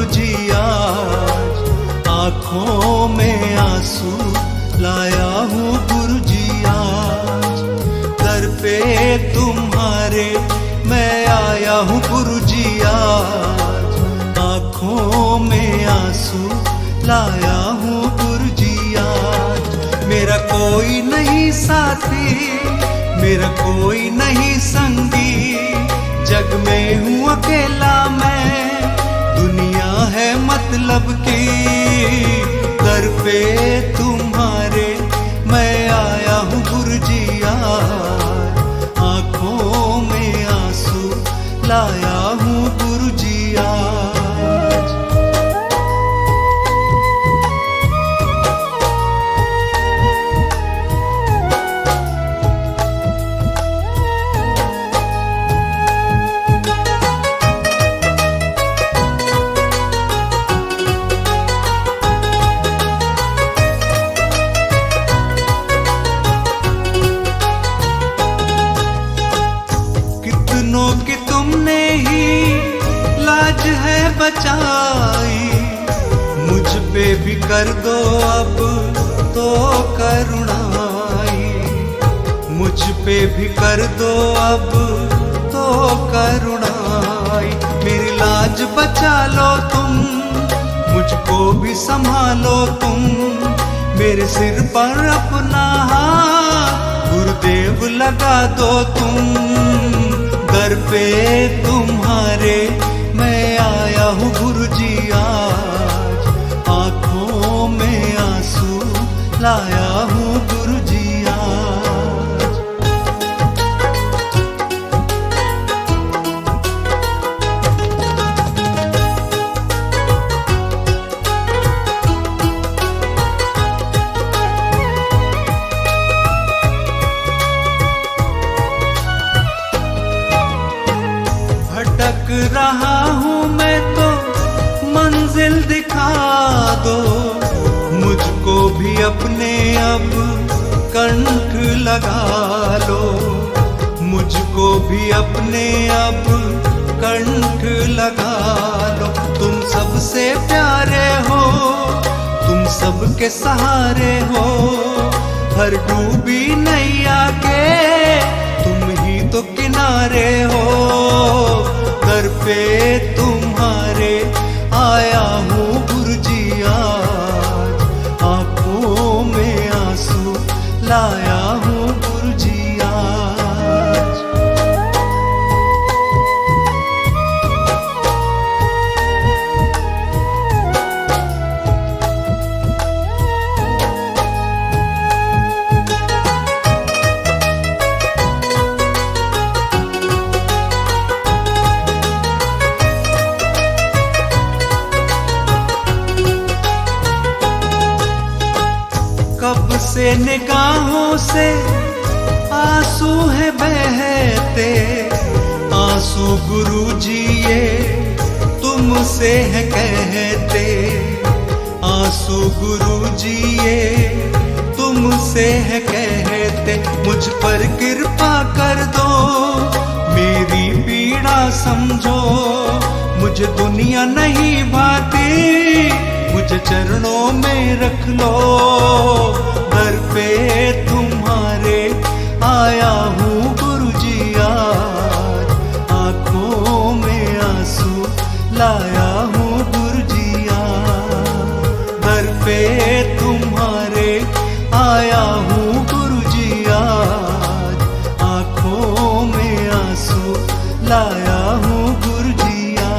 गुरुजी आज, आंखों में आंसू लाया हूँ गुरुजी आज। दर पे तुम्हारे मैं आया हूँ गुरुजी आज, आंखों में आंसू लाया हूँ गुरुजी आज। मेरा कोई नहीं साथी, मेरा कोई नहीं संगी, जग में हूँ अकेला मैं, दुनिया है मतलब की। दर पे तुम्हारे मैं आया हूँ गुरुजी आज, आंखों में आंसू लाया हूँ गुरुजी आज। कि तुमने ही लाज है बचाई, मुझ पे भी कर दो अब तो करुणाई, मुझ पे भी कर दो अब तो करुणाई। मेरी लाज बचा लो तुम, मुझको भी संभालो तुम, मेरे सिर पर अपना हाथ गुरुदेव लगा दो तुम। दर पे तुम्हारे मैं आया हूँ गुरुजी आज, आंखों में आंसू लाया हूँ गुरुजी आज। भटक रहा हूँ मैं तो मंजिल दिखा दो, मुझको भी अपने अब कंठ लगा लो, मुझको भी अपने अब कंठ लगा लो। तुम सबसे प्यारे हो, तुम सबके सहारे हो, हर डूबी नैया के तुम ही तो किनारे हो। दर पे तुम्हारे आया हूँ गुरुजी आज, आंखों में आंसू लाया हूँ गुरुजी आज। कब से निगाहों से आंसू है बहते, आंसू गुरुजी ये तुमसे है कहते, आंसू गुरुजी ये तुमसे है कहते। मुझ पर कृपा कर दो, मेरी पीड़ा समझो, मुझे दुनिया नहीं भाती, मुझे चरणों में रख लो। दर पे तुम्हारे आया हूँ गुरुजी आज, आंखों में आंसू लाया हूँ गुरुजी आज। दर पे तुम्हारे आया हूँ गुरुजी आज, आंखों में आंसू लाया हूँ गुरुजी आज।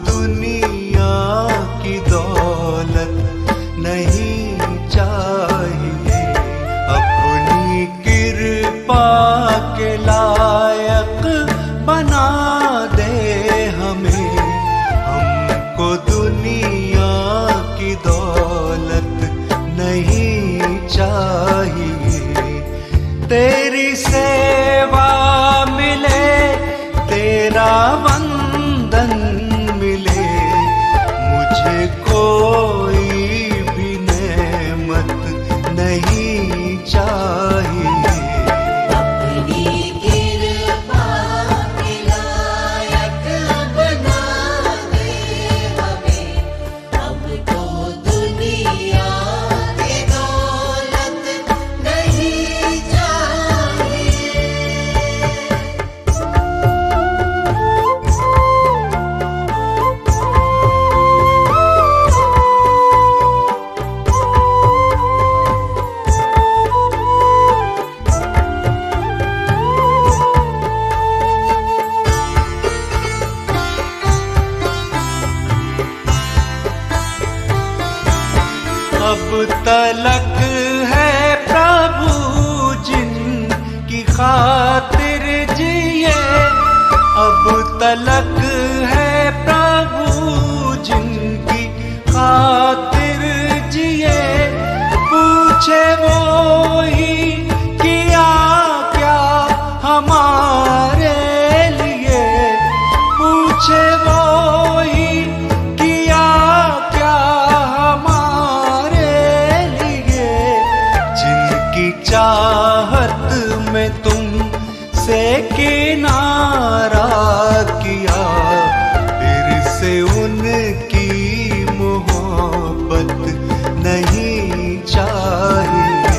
दुनिया की दौलत नहीं चाहिए, अपनी कृपा के लायक बना दे हमें। हमको दुनिया की दौलत नहीं चाहिए, तेरी सेवा मिले, तेरा वंदन मिले, मुझे कोई भी नेमत नहीं चाहिए। अपनी कृपा के लायक बना दे हमें, हमको दुनिया की दौलत नहीं चाहिए। अब तलक है प्रभु जिनकी खातिर जिए, अब तलक है प्रभु जिनकी खातिर जिए, पूछे वो ही किया क्या हमारे लिए, पूछे वो ही किया क्या हमारे लिए, जिनकी चाहत में तुम से किनारा किया, फिर से उनकी मोहब्बत नहीं चाहिए।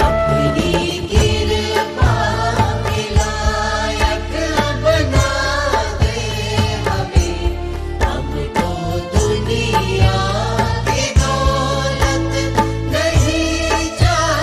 अपनी कृपा के लायक बना दे हमें, हमको दुनिया की दौलत नहीं चाहिए।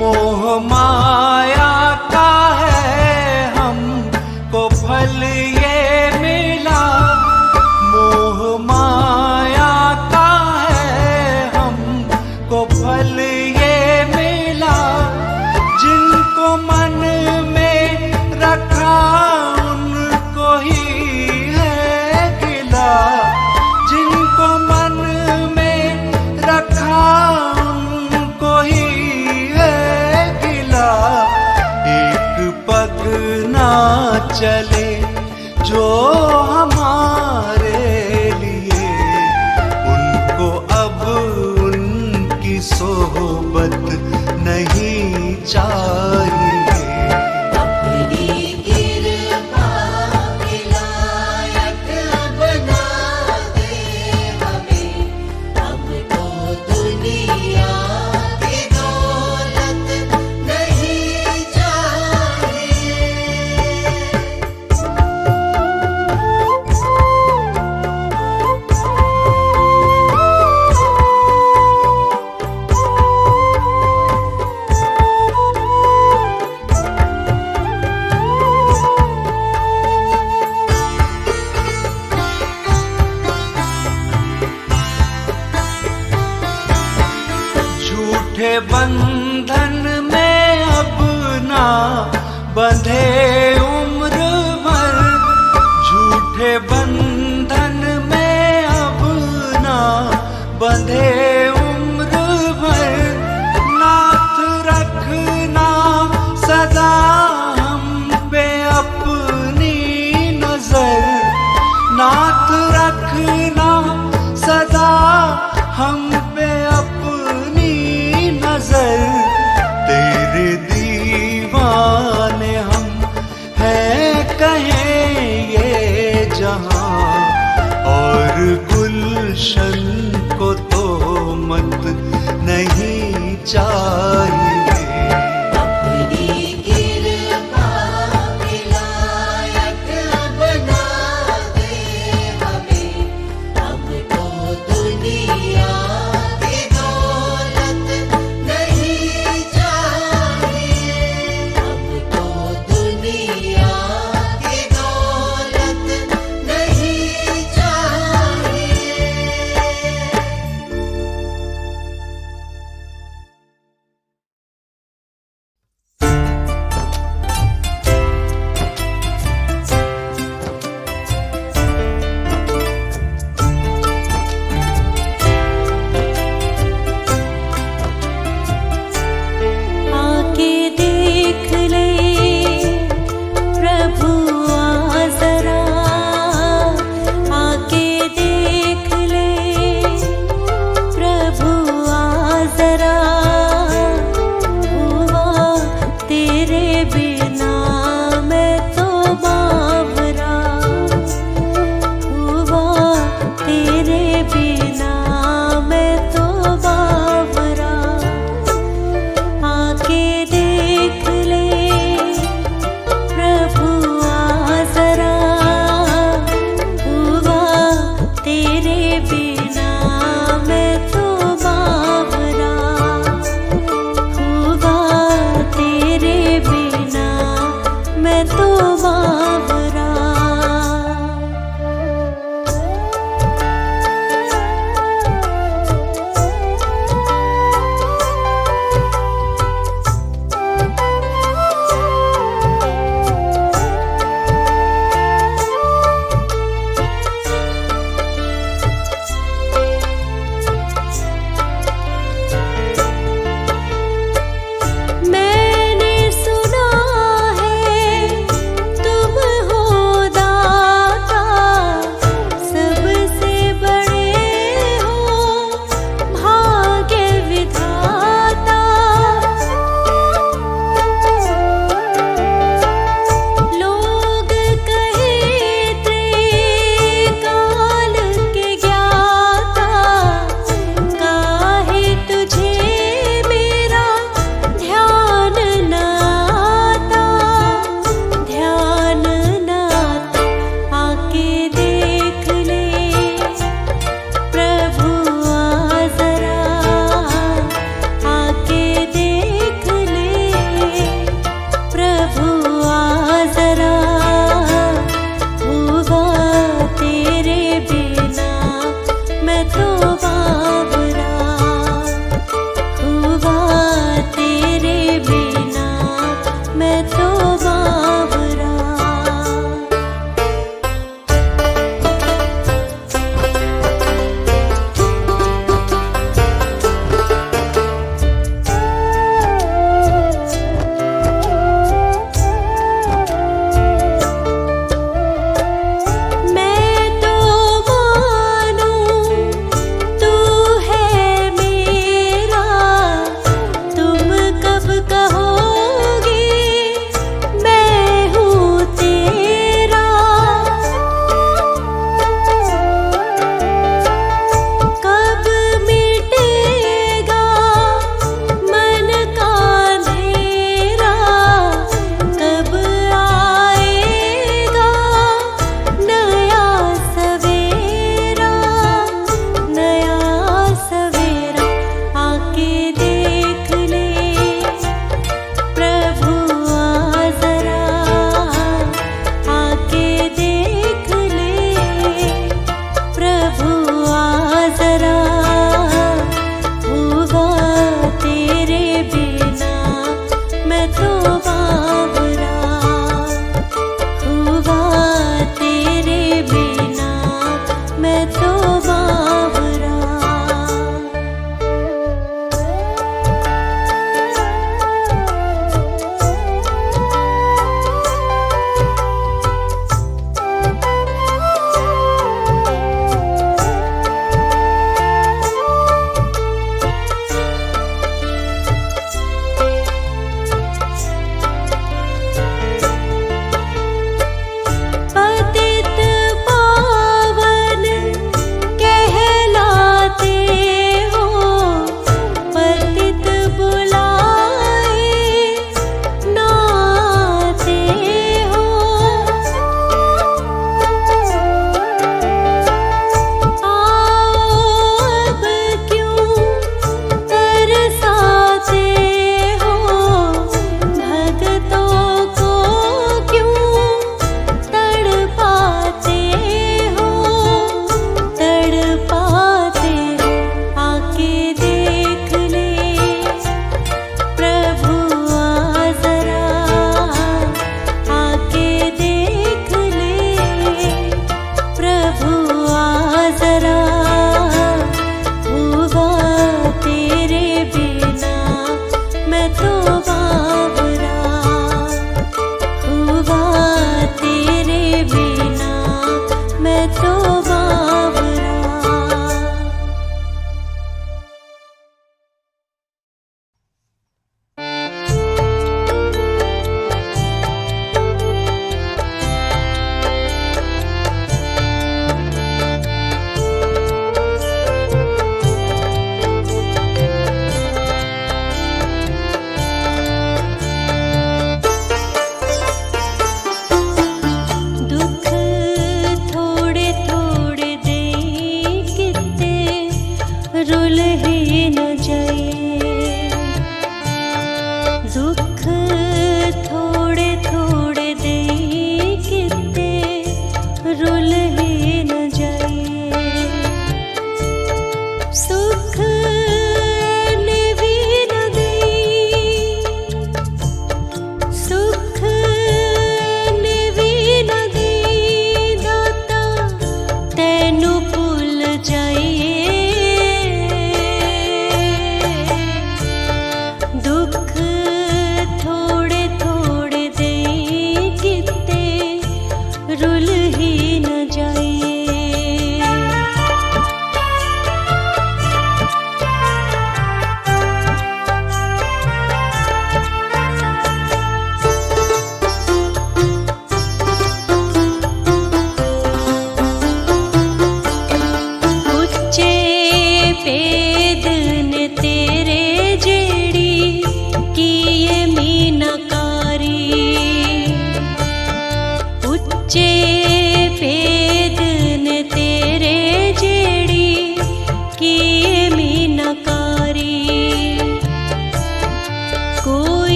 मोह माया का है हमको फल ये मिला, मोह माया का है हमको फल ये मिला, जिनको मन में रखा उनको ही है गिला, जिनको मन में रखा उनको ही है गिला, एक पग ना चले जो हमारे लिए, उनको अब उनकी सोहबत नहीं चाहिए। अपनी कृपा के लायक बना दे हमें, हमको दुनिया की दौलत नहीं चाहिए। झूठे बंधन में अब ना बंधे उम्र भर, झूठे बंधन में अब ना बंधे उम्र भर, नाथ रखना सदा हम पे अपनी नजर, नाथ रखना सदा हम पे अपनी नजर, तेरे दीवाने हम हैं कहें ये जहां, नहीं चाहिए।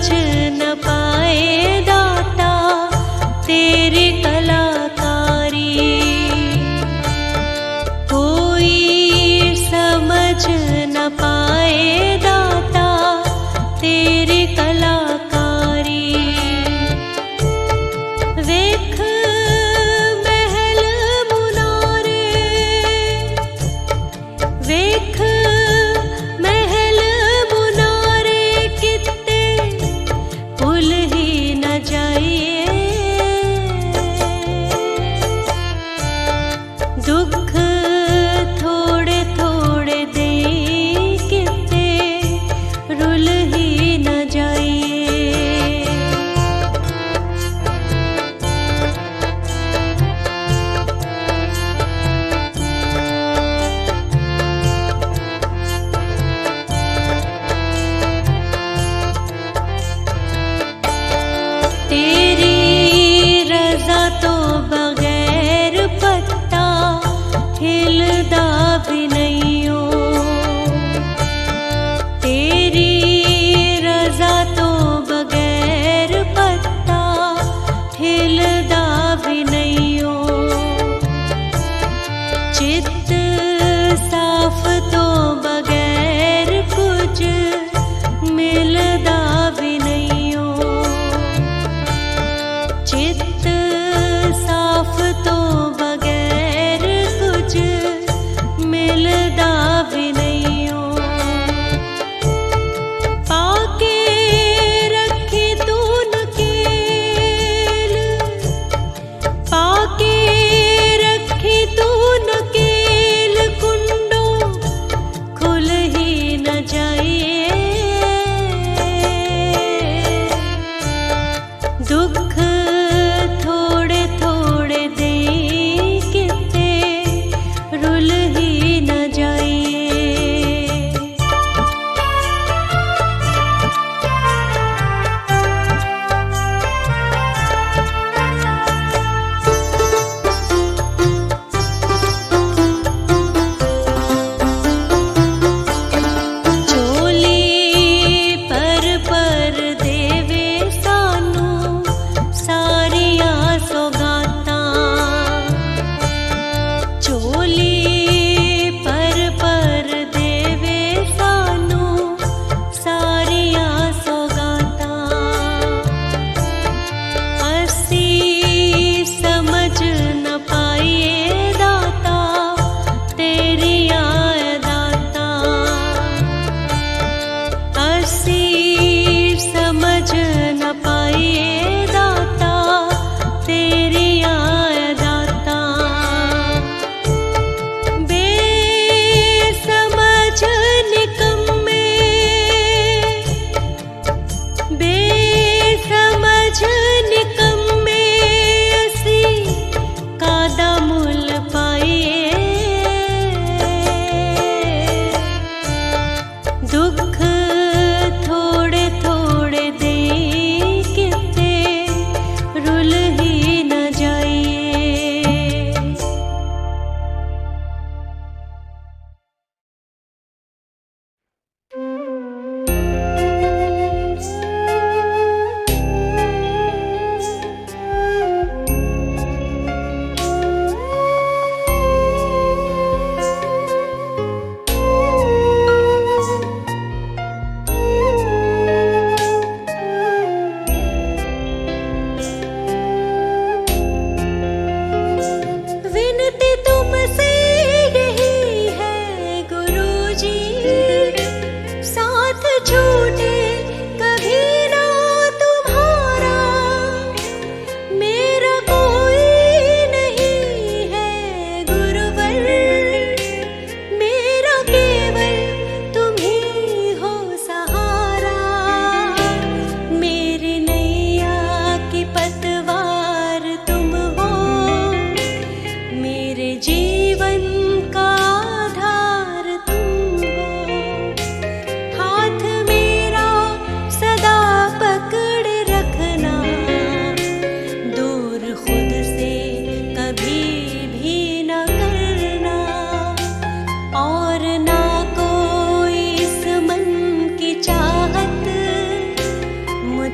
न पाए दाता तेरी कलाकारी। कोई समझ न पाए दाता तेरी कलाकारी। वेख महल मुनारे, वेख महल मुनारे कित्ते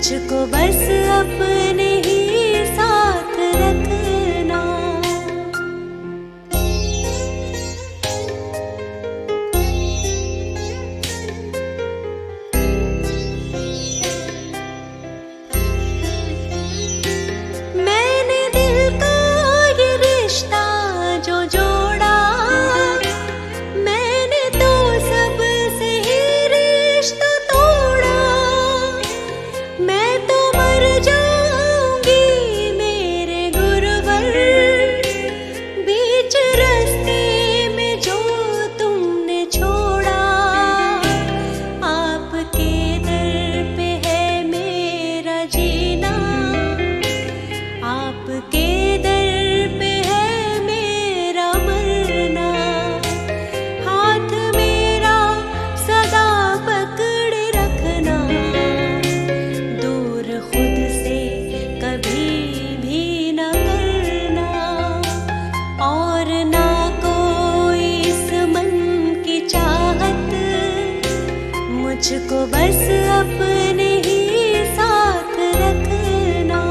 मुझको बस अपने ही साथ रखना। मैंने दिल का ये रिश्ता जो जोड़ा, मैंने तो सबसे ही रिश्ता तोड़ा। मैं तो मर जाऊंगी मेरे गुरुवर, बीच रास्ते में जो तुमने छोड़ा। आपके दर पे है मेरा जीना, आपके दर पे है मेरा मरना। हाथ मेरा सदा पकड़े रखना, दूर खुद से कभी भी न करना। और ना कोई इस मन की चाहत, मुझको बस अपने ही साथ रखना।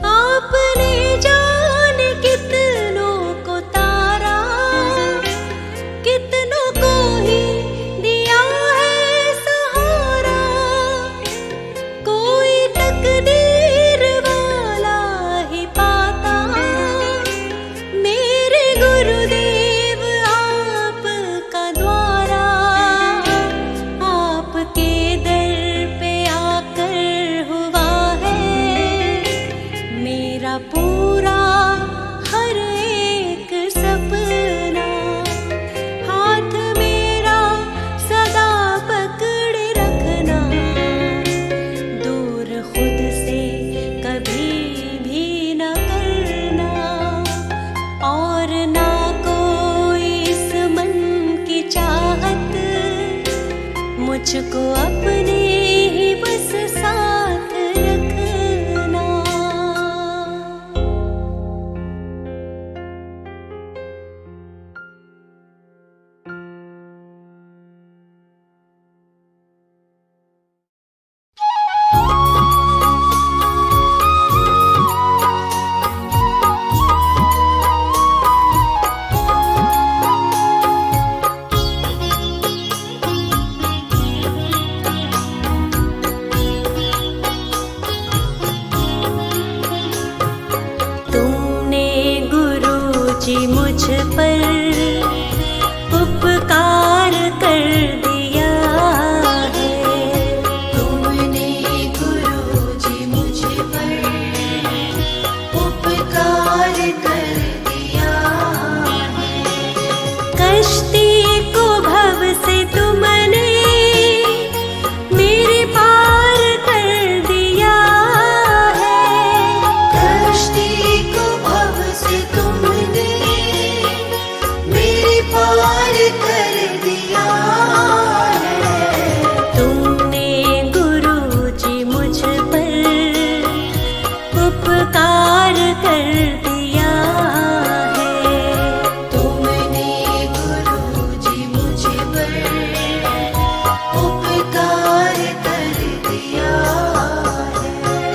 आपने जाने कितनों को तारा, कितनों को ही दिया है सहारा। कोई तकदीर वाला ही पाता, मेरे गुरुदेव आपका द्वारा। आपके दर पे आकर हुआ है मेरा पूरा हर एक सपना। हाथ मेरा सदा पकड़े रखना, दूर खुद से कभी भी न करना। और ना कोई इस मन की चाहत, मुझको अपने ही बस साथ रखना। तुमने गुरुजी मुझ पर उपकार कर दिया है। तुमने गुरुजी मुझ पर उपकार कर दिया है। कश्ती को भव से तुमने मेरे पार कर दिया है। कश्ती को भव से तुमने मेरे पार कर दिया है। तुमने गुरुजी मुझ पर उपकार कर दिया है। तुमने गुरुजी मुझ पर उपकार कर दिया है।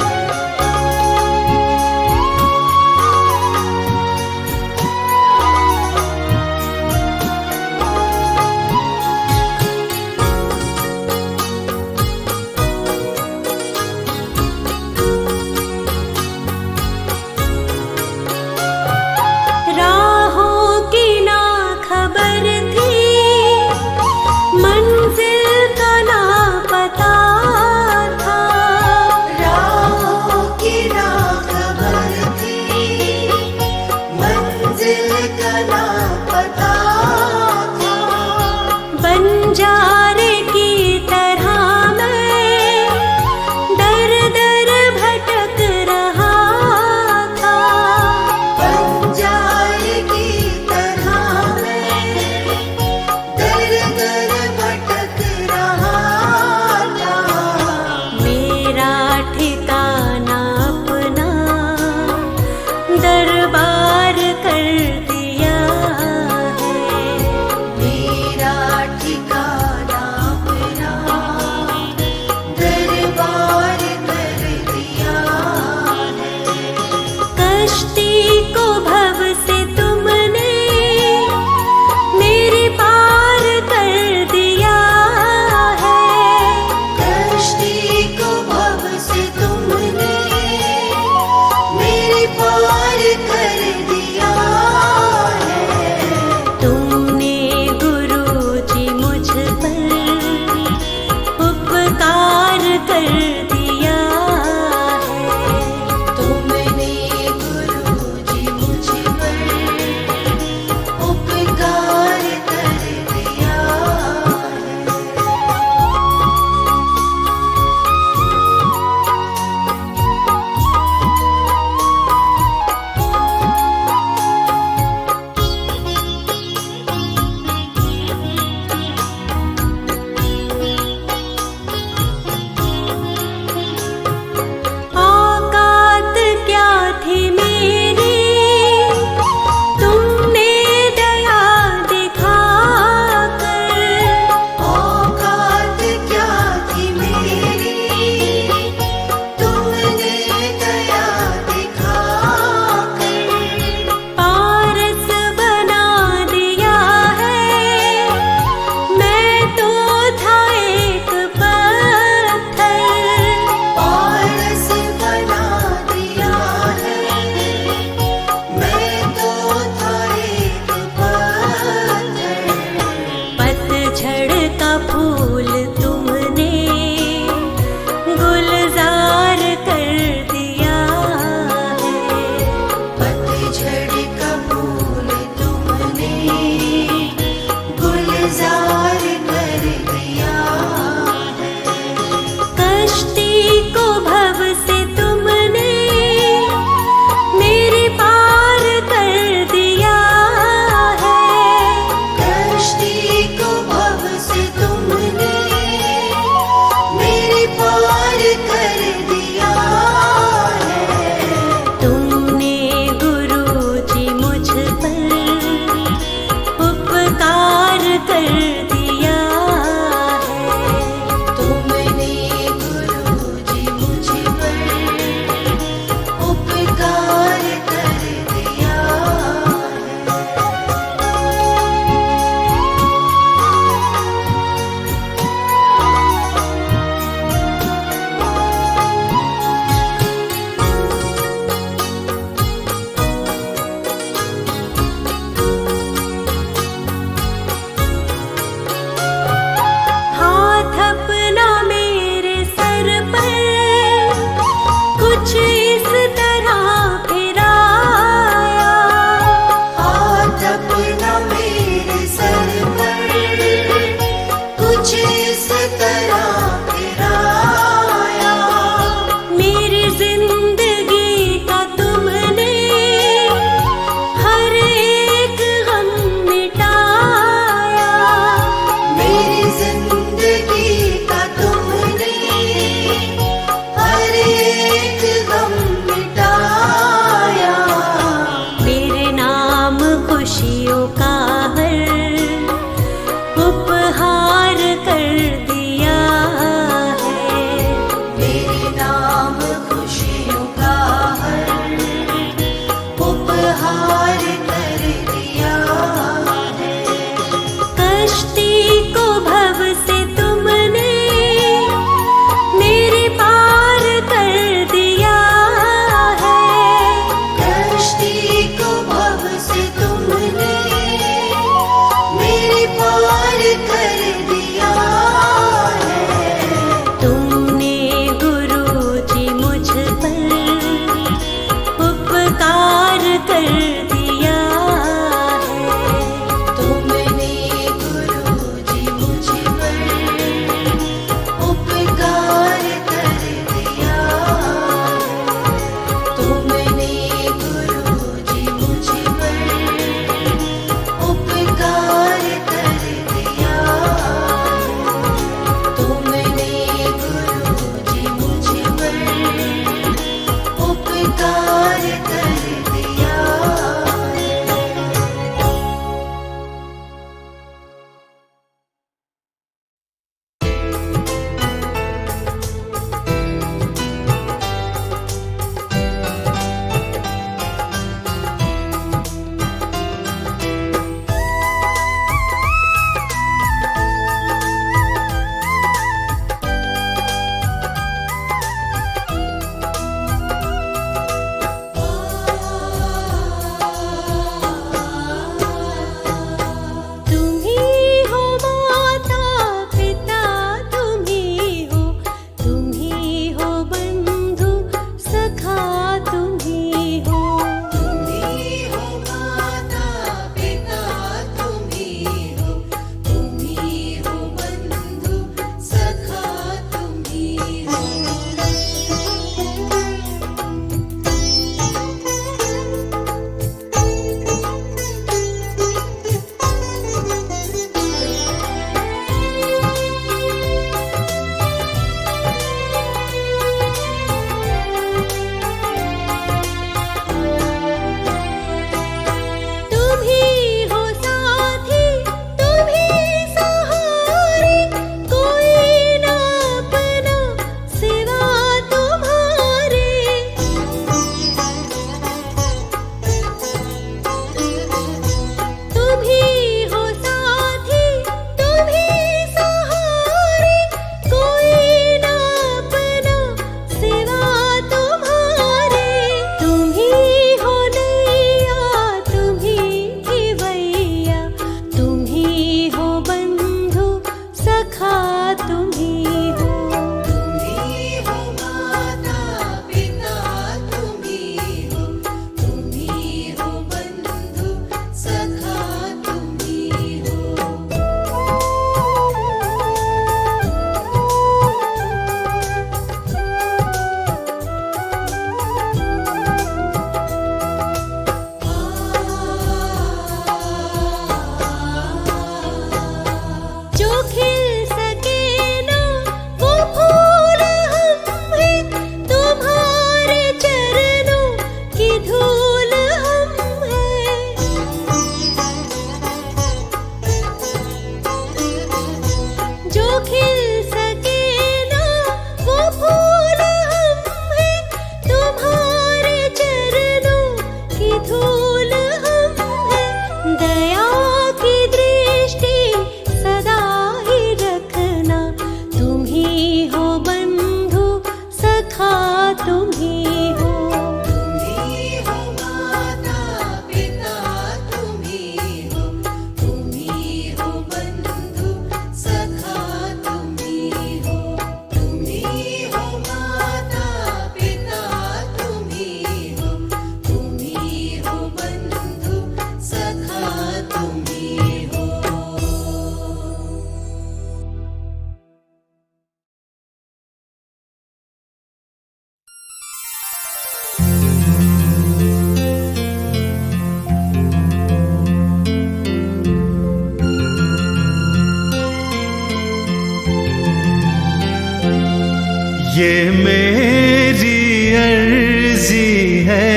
ये मेरी अर्जी है,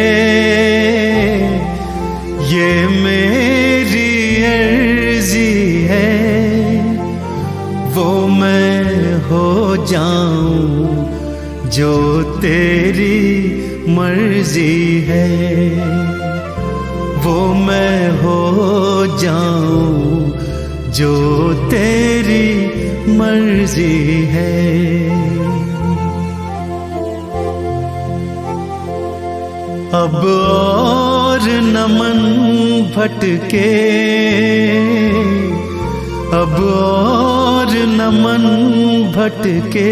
ये मेरी अर्जी है, वो मैं हो जाऊं जो तेरी मर्जी है, वो मैं हो जाऊं जो तेरी मर्जी है। अब और न मन भटके, अब और न मन भटके,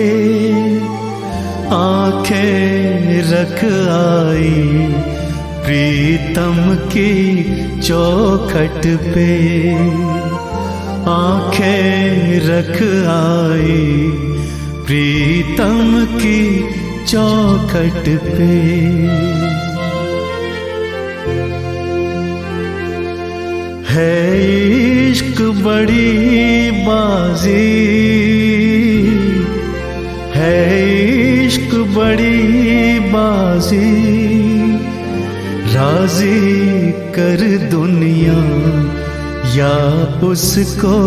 आंखें रख आई प्रीतम की चौखट पे, आंखें रख आई प्रीतम की चौखट पे। है इश्क बड़ी बाजी, है इश्क बड़ी बाजी, राजी कर दुनिया या उसको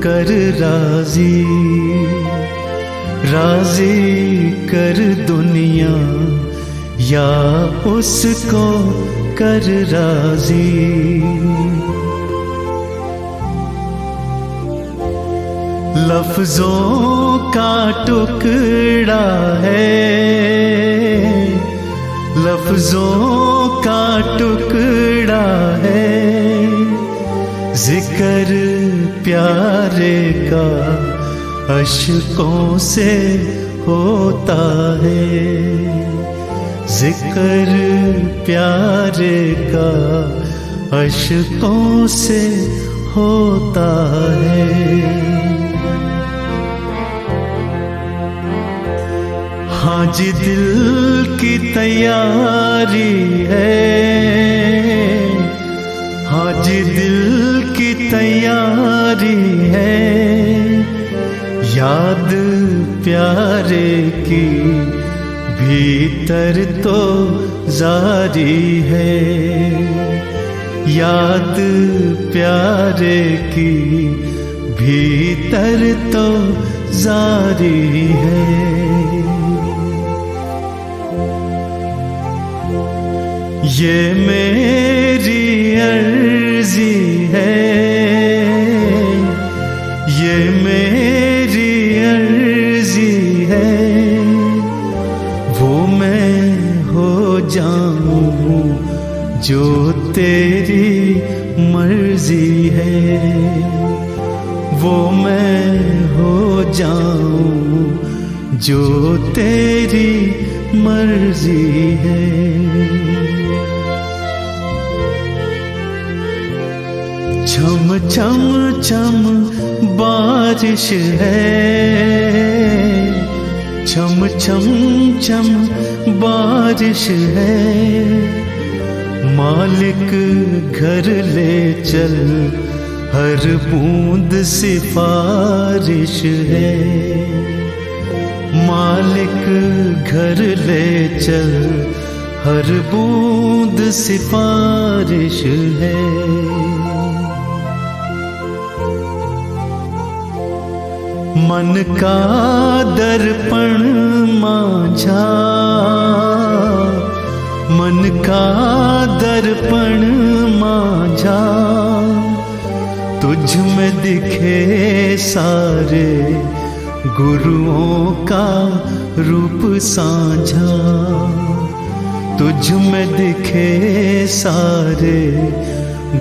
कर राजी, राजी कर दुनिया या उसको कर राजी। लफ्जों का टुकड़ा है, लफ्जों का टुकड़ा है, जिक्र प्यारे का अश्कों से होता है, जिक्र प्यारे का अश्कों से होता है। हाँ जी दिल की तैयारी है, हाँ जी दिल की तैयारी है, याद प्यारे की भीतर तो जारी है, याद प्यारे की भीतर तो जारी है। ये मेरी अर्जी है, ये मेरी अर्जी है, वो मैं हो जाऊं जो तेरी मर्जी है, वो मैं हो जाऊं जो तेरी मर्जी है। छम छम छम बारिश है, छम छम छम बारिश है, मालिक घर ले चल हर बूंद सिफारिश है, मालिक घर ले चल हर बूंद सिफारिश है। मन का दर्पण मांझा, मन का दर्पण मांझा, तुझ में दिखे सारे गुरुओं का रूप साझा, तुझ में दिखे सारे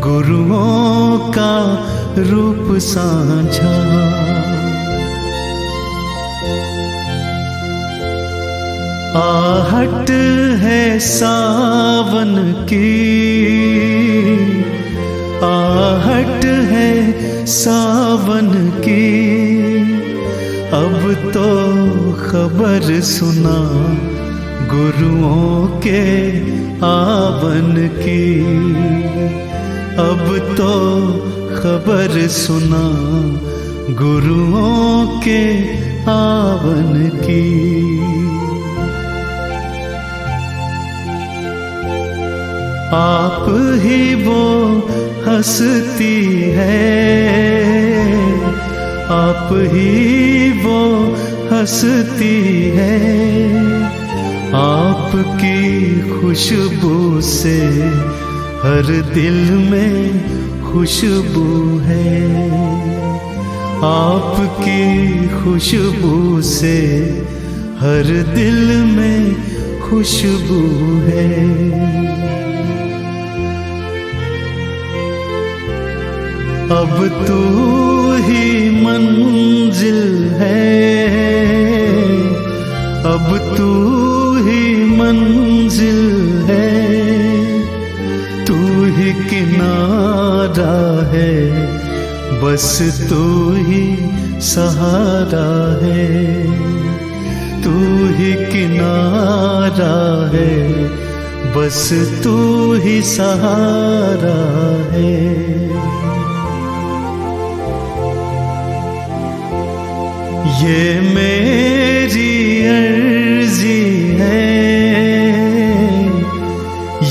गुरुओं का रूप साझा। आहट है सावन की, आहट है सावन की, अब तो खबर सुना गुरुओं के आवन की, अब तो खबर सुना गुरुओं के आवन की। आप ही वो हंसती है, आप ही वो हंसती है, आपकी खुशबू से हर दिल में खुशबू है, आपकी खुशबू से हर दिल में खुशबू है। अब तू ही मंजिल है, अब तू ही मंजिल है, तू ही किनारा है, बस तू ही सहारा है, तू ही किनारा है, बस तू ही सहारा है। ये मेरी अर्जी है,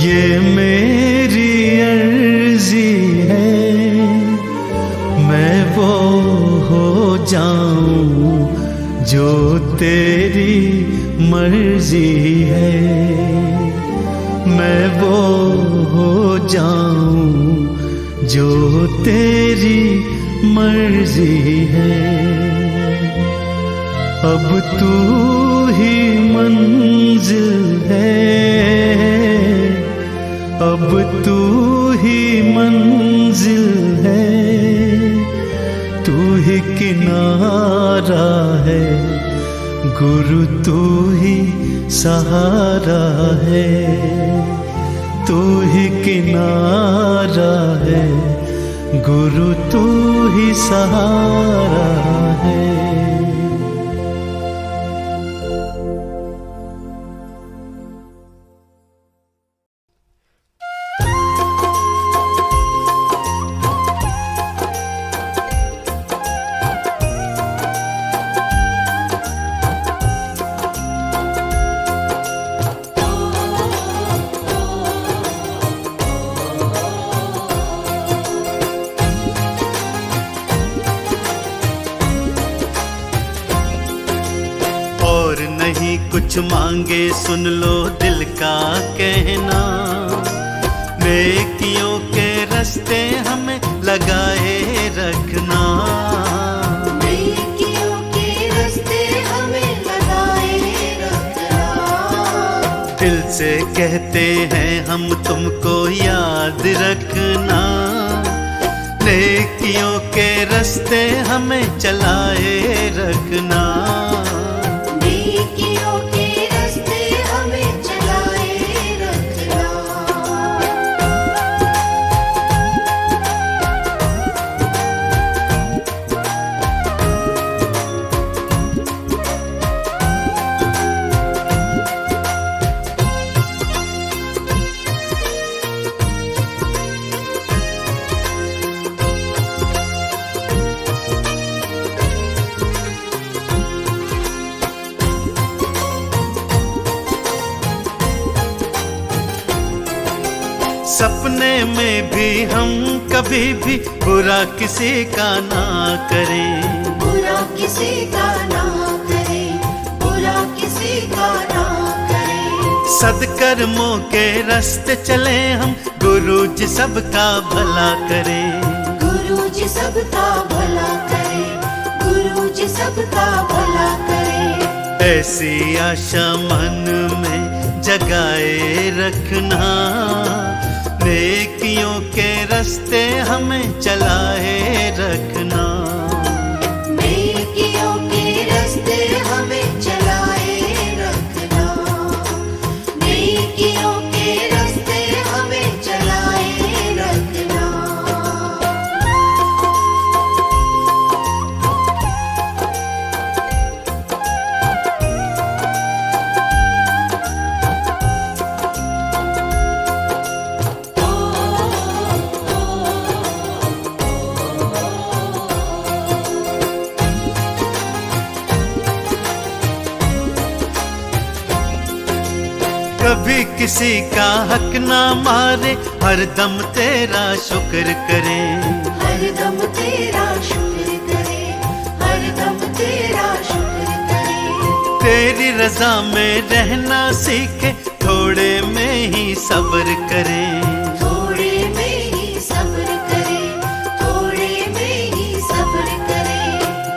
ये मेरी अर्जी है, मैं वो हो जाऊं जो तेरी मर्जी है, मैं वो हो जाऊं जो तेरी मर्जी है। अब तू ही मंजिल है, अब तू ही मंजिल है, तू ही किनारा है, गुरु तू ही सहारा है, तू ही किनारा है, गुरु तू ही सहारा है। कुछ मांगे सुन लो दिल का कहना, नेकियों के रास्ते हमें लगाए रखना, नेकियों के रास्ते हमें लगाए रखना। दिल से कहते हैं हम तुमको याद रखना, नेकियों के रास्ते हमें चलाए रखना, नेकियों के रास्ते हमें चलाए रखना। सपने में भी हम कभी भी बुरा किसी का ना करें, बुरा किसी का ना करें, बुरा किसी का ना करें। सद्कर्मों के रास्ते चले हम, गुरु जी सबका भला करे, गुरु जी सबका भला करे, गुरु जी सबका भला करे। ऐसी आशा मन में जगाए रखना, नेकियों के रास्ते हमें चलाए रखना, नेकियों के रास्ते हमें चलाए रखना, नेकियों के रास्ते हमें चलाए रखना। किसी का हक ना मारे, हर दम तेरा शुक्र करे। हर दम तेरा शुक्र करे, हर दम तेरा शुक्र करे। तेरी रजा में रहना सीखे, थोड़े में ही सब्र करे। थोड़े में ही सब्र करे, थोड़े में ही सब्र करे।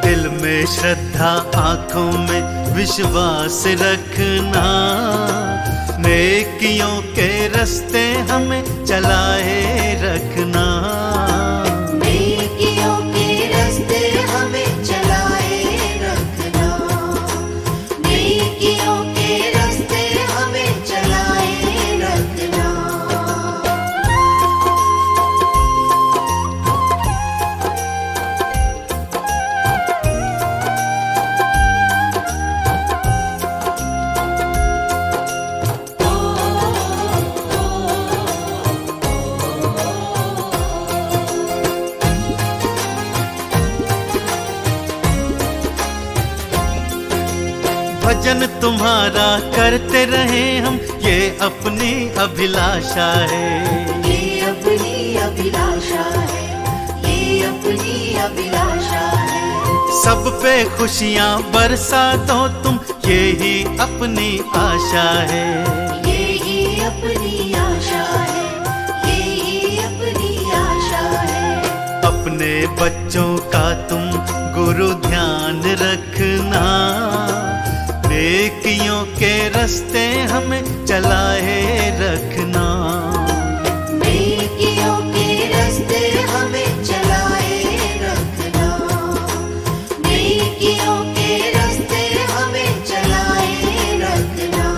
दिल में श्रद्धा, आंखों में विश्वास रखना, नेकियों के रास्ते हमें चलाए रखना। नेकियों के रास्ते हमें चलाए रखना, नेकियों के रास्ते हमें चलाए रखना। भजन तुम्हारा करते रहे हम, ये अपनी अभिलाषा है। ये अपनी अभिलाषा है, ये अपनी अभिलाषा है। सब पे खुशियाँ बरसा दो तुम, ये ही अपनी आशा है। ये ही अपनी आशा है, ये ही अपनी आशा है। अपने बच्चों का तुम गुरु ध्यान रखना, नेकियों के रास्ते हमें चलाए रखना। नेकियों के रास्ते हमें चलाए रखना, नेकियों के रास्ते हमें चलाए रखना।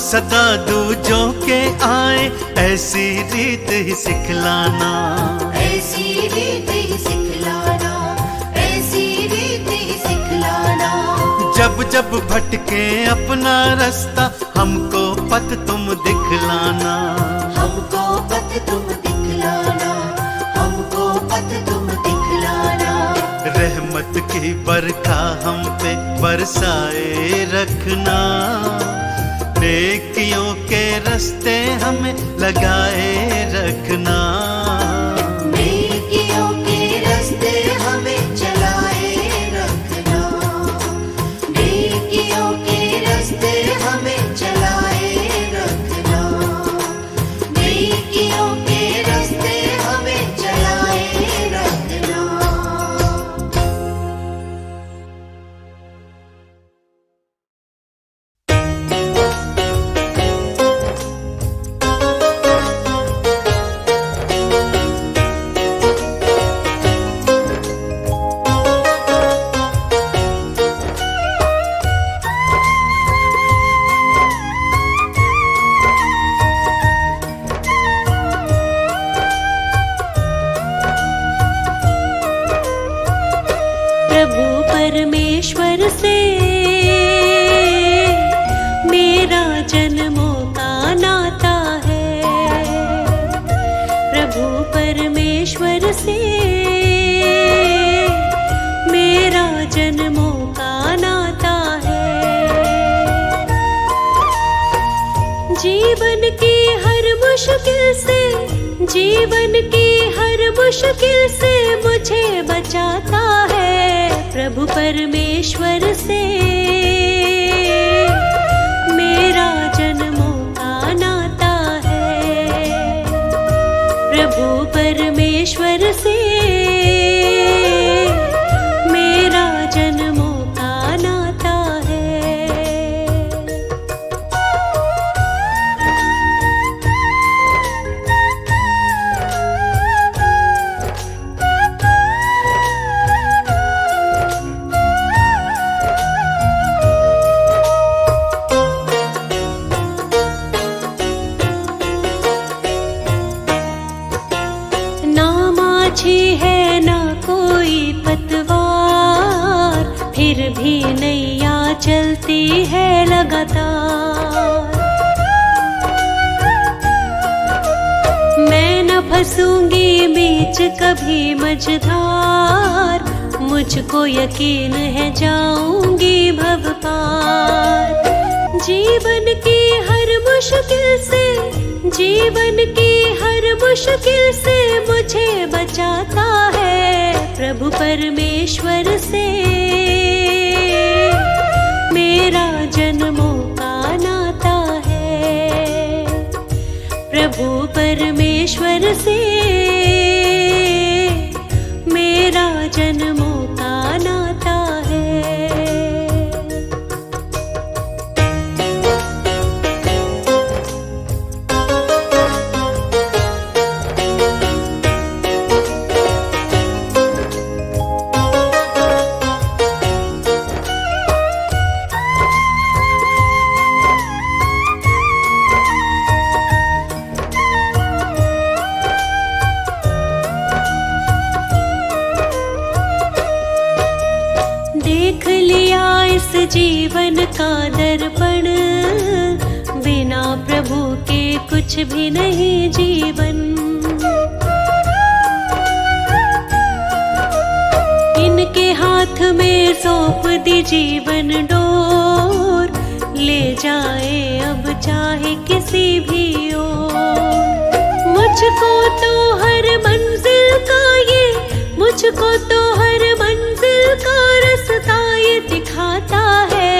सदा दूजों के आए, ऐसी रीत ही सिखलाना। ऐसी रीत ही सिखलाना, ऐसी रीत ही सिखलाना। जब जब भटके अपना रास्ता, हमको पथ तुम दिखलाना। हमको पथ तुम दिखलाना, हमको पथ तुम दिखलाना। रहमत की बरखा हम पे बरसाए रखना, नेकियों के रास्ते हमें लगाए रखना। नेकियों के रास्ते हमें चलाए रखना, नेकियों के रास्ते हमें चलाए रखना, नेकियों के रास्ते हमें चलाए रखना। परमेश्वर से मेरा जन्मों का नाता है। प्रभु परमेश्वर से मेरा जन्मों का नाता है। जीवन की हर मुश्किल से, जीवन की हर मुश्किल से मुझे बचाता है। प्रभु परमेश्वर से मेरा जन्मों का नाता है। प्रभु परमेश्वर से मेरा जन्मों का नाता है। चलती है लगातार। मैं न फंसूंगी बीच कभी मझधार, मुझको यकीन है जाऊंगी भव पार। जीवन की हर मुश्किल से, जीवन की हर मुश्किल से मुझे बचाता है प्रभु परमेश्वर से। मेरा जन्मों का नाता है प्रभु परमेश्वर से। मेरा जन्मों का नाता है। देख लिया इस जीवन का दर्पण, बिना प्रभु के कुछ भी नहीं जीवन। इनके हाथ में सौंप दी जीवन डोर, ले जाए अब चाहे किसी भी ओर। मुझको तो हर मंजिल का ये, मुझको तो हर मंजिल का रास्ता ये दिखाता है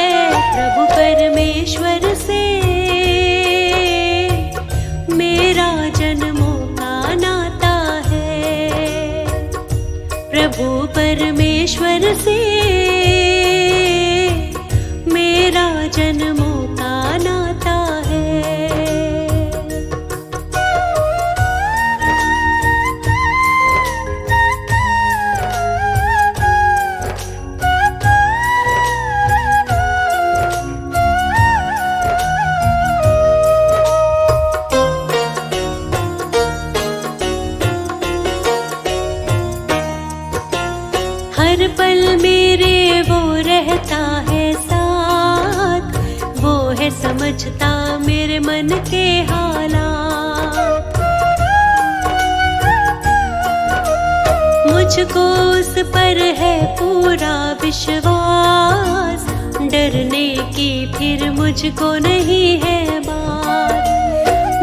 प्रभु परमेश्वर से। मेरा जन्मों का नाता है प्रभु परमेश्वर से। मेरा जन्मों का नाता है। हर पल मेरे वो रहता है साथ, वो है समझता मेरे मन के हालात। मुझको उस पर है पूरा विश्वास, डरने की फिर मुझको नहीं है बात।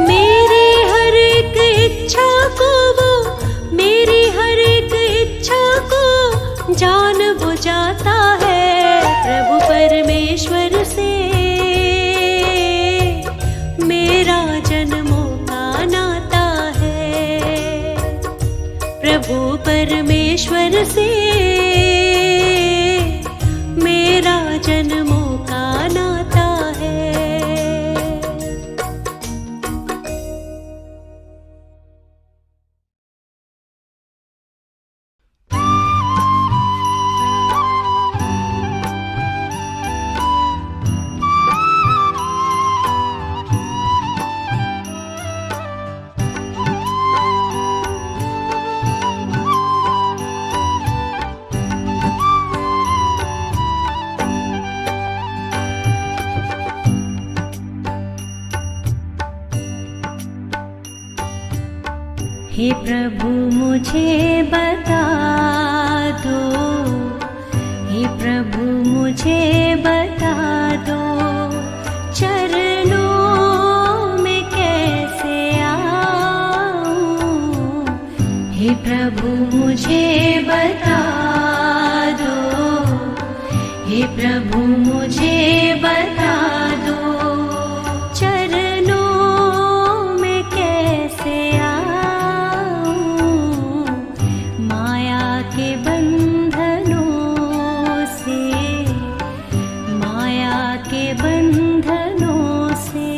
मेरी हर एक इच्छा को वो, मेरी हर एक इच्छा को जान बुझाता है प्रभु परमेश्वर से। मेरा जन्मों का नाता है प्रभु परमेश्वर से। मेरा जन्मों का नाता है। हे प्रभु मुझे बता दो, हे प्रभु मुझे बता दो, चरणों में कैसे आऊं। हे प्रभु मुझे बता दो, हे प्रभु मुझे बता दो, चरणों में कैसे बंधनों से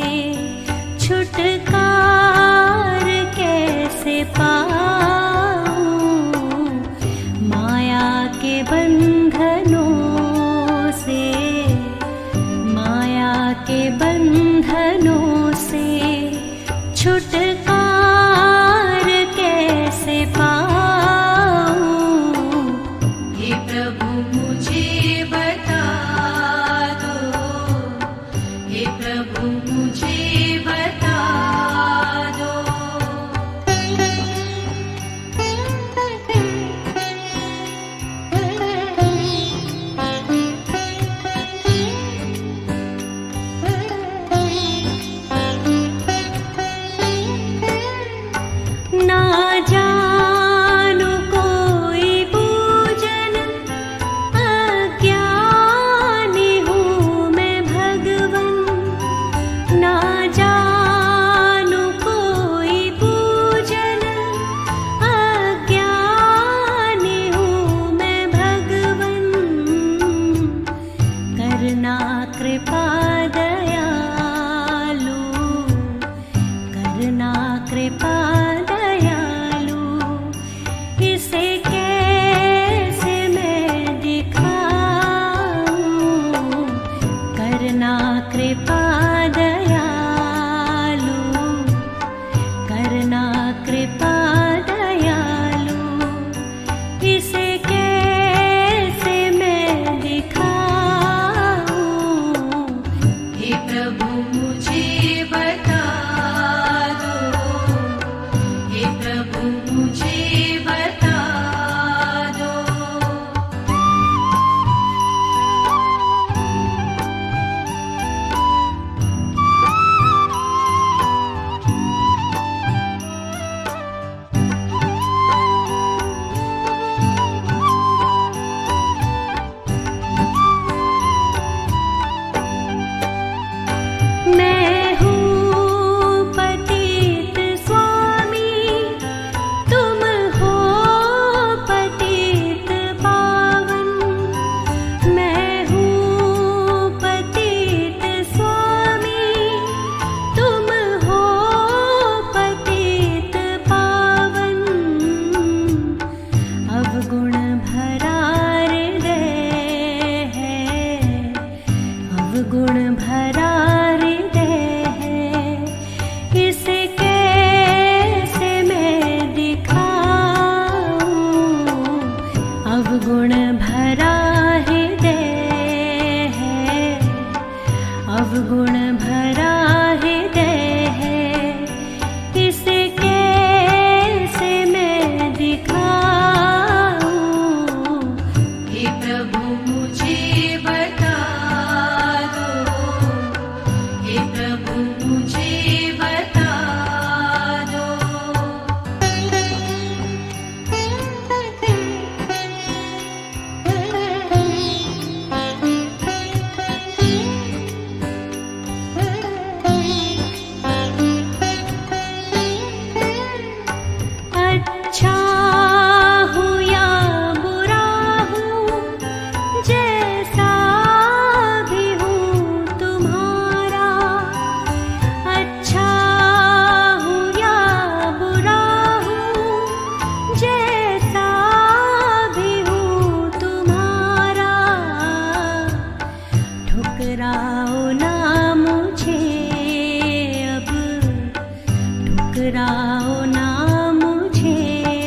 ठुकराओ ना मुझे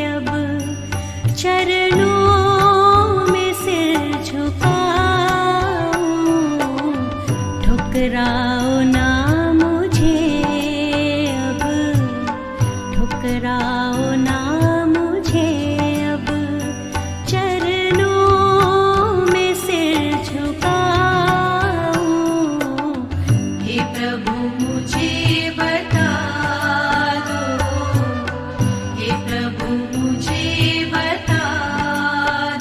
अब, चरणों में सिर झुकाऊं। ठुकराओ ना मुझे अब, ठुकराओ ना मुझे अब, चरणों में सिर झुकाऊं। हे प्रभु मुझे बता दो, हे प्रभु मुझे बता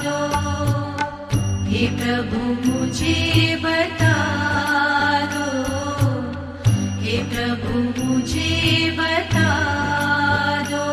दो, हे प्रभु मुझे बता दो, हे प्रभु मुझे बता दो।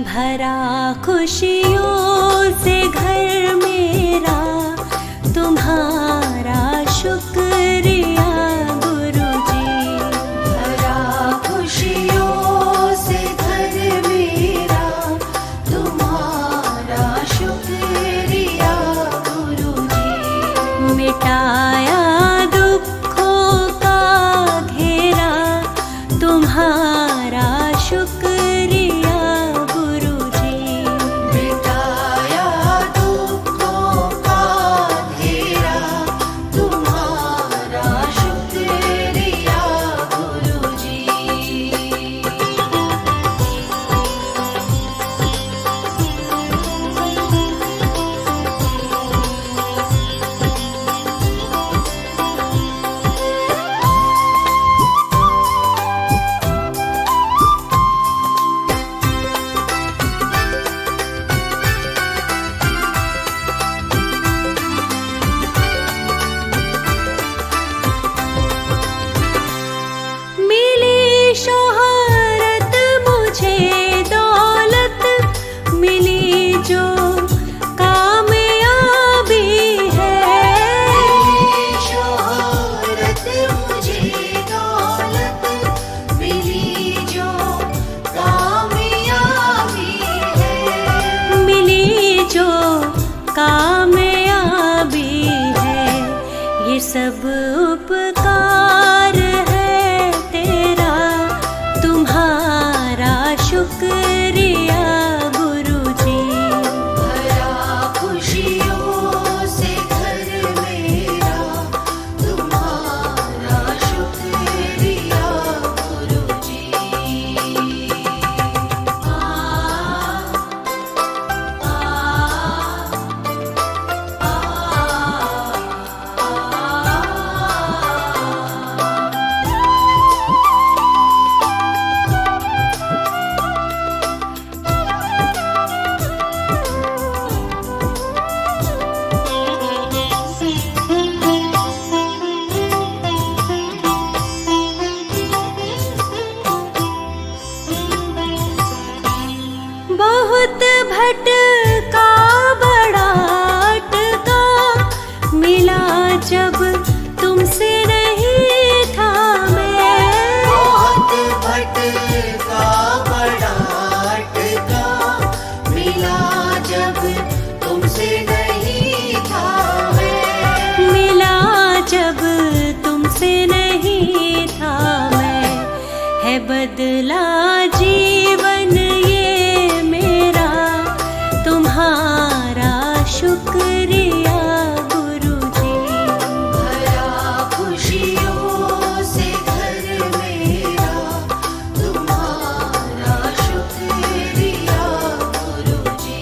भरा खुशियों से घर मेरा, तुम्हारा शुक्रिया गुरुजी। भरा खुशियों से घर मेरा, तुम्हारा शुक्रिया गुरुजी। मिटाया दुखों का घेरा, तुम्हारा शुक्रिया गुरुजी। मिटाया दुखों का घेरा, तुम्हारा शुक्रिया गुरुजी। मिली शोहरत मुझे दौलत, मिली जो कामयाबी है। शोहरत मुझे दौलत, मिली जो कामयाबी है। मिली जो कामयाबी है, ये सब उपकार है तेरा, तुम्हारा शुक्रिया गुरुजी। भरा खुशियों से घर मेरा, तुम्हारा शुक्रिया गुरुजी। बहुत भटका बड़ा अटका, मिला जब तुमसे नहीं था मैं। बहुत भटका बड़ा अटका, मिला जब तुमसे नहीं था मैं। मिला जब तुमसे नहीं था मैं, है बदला जीवन ये मेरा, तुम्हारा शुक्रिया गुरुजी। भरा खुशियों से घर मेरा, तुम्हारा शुक्रिया गुरुजी।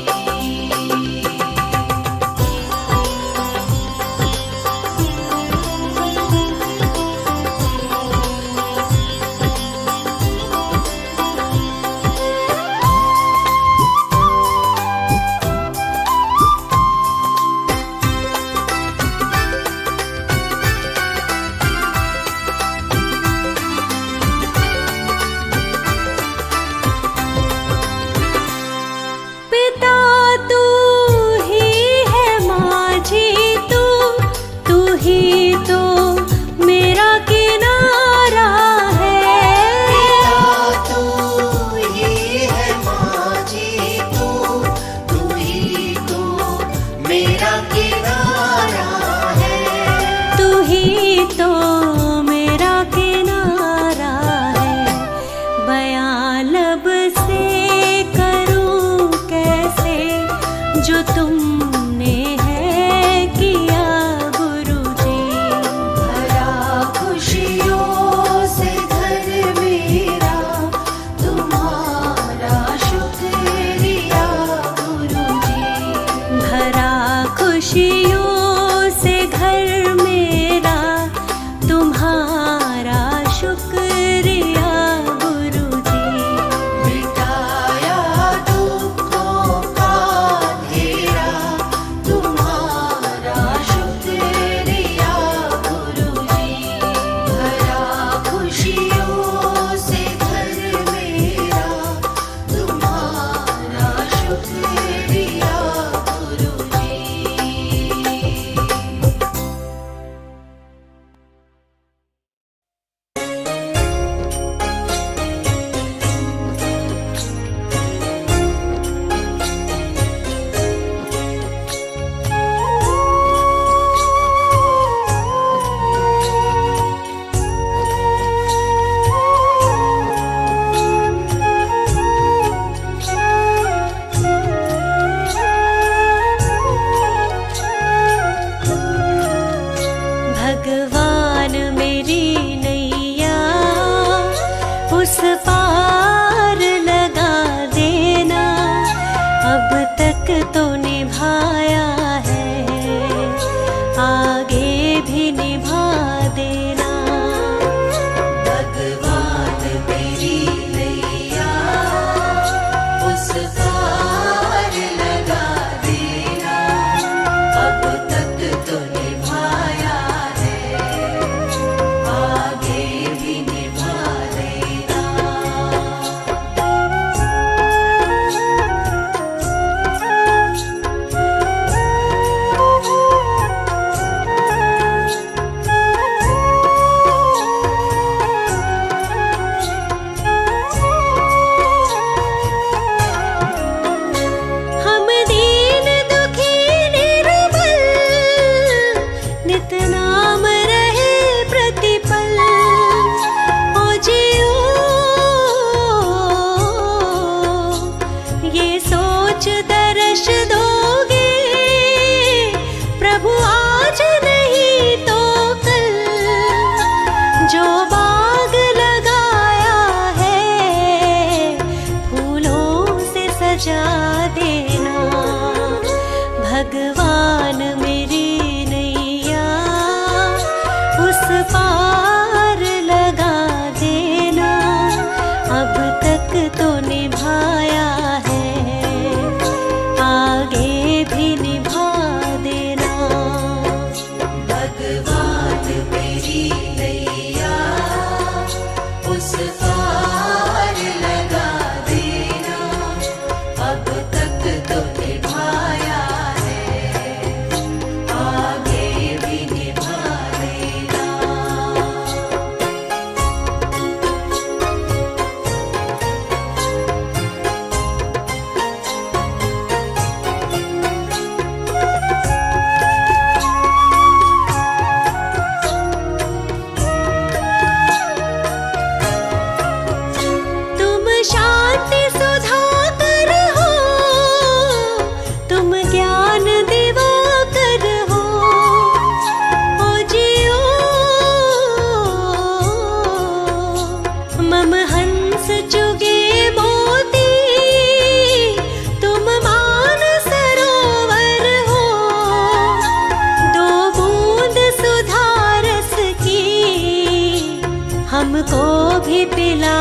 हमको भी पिला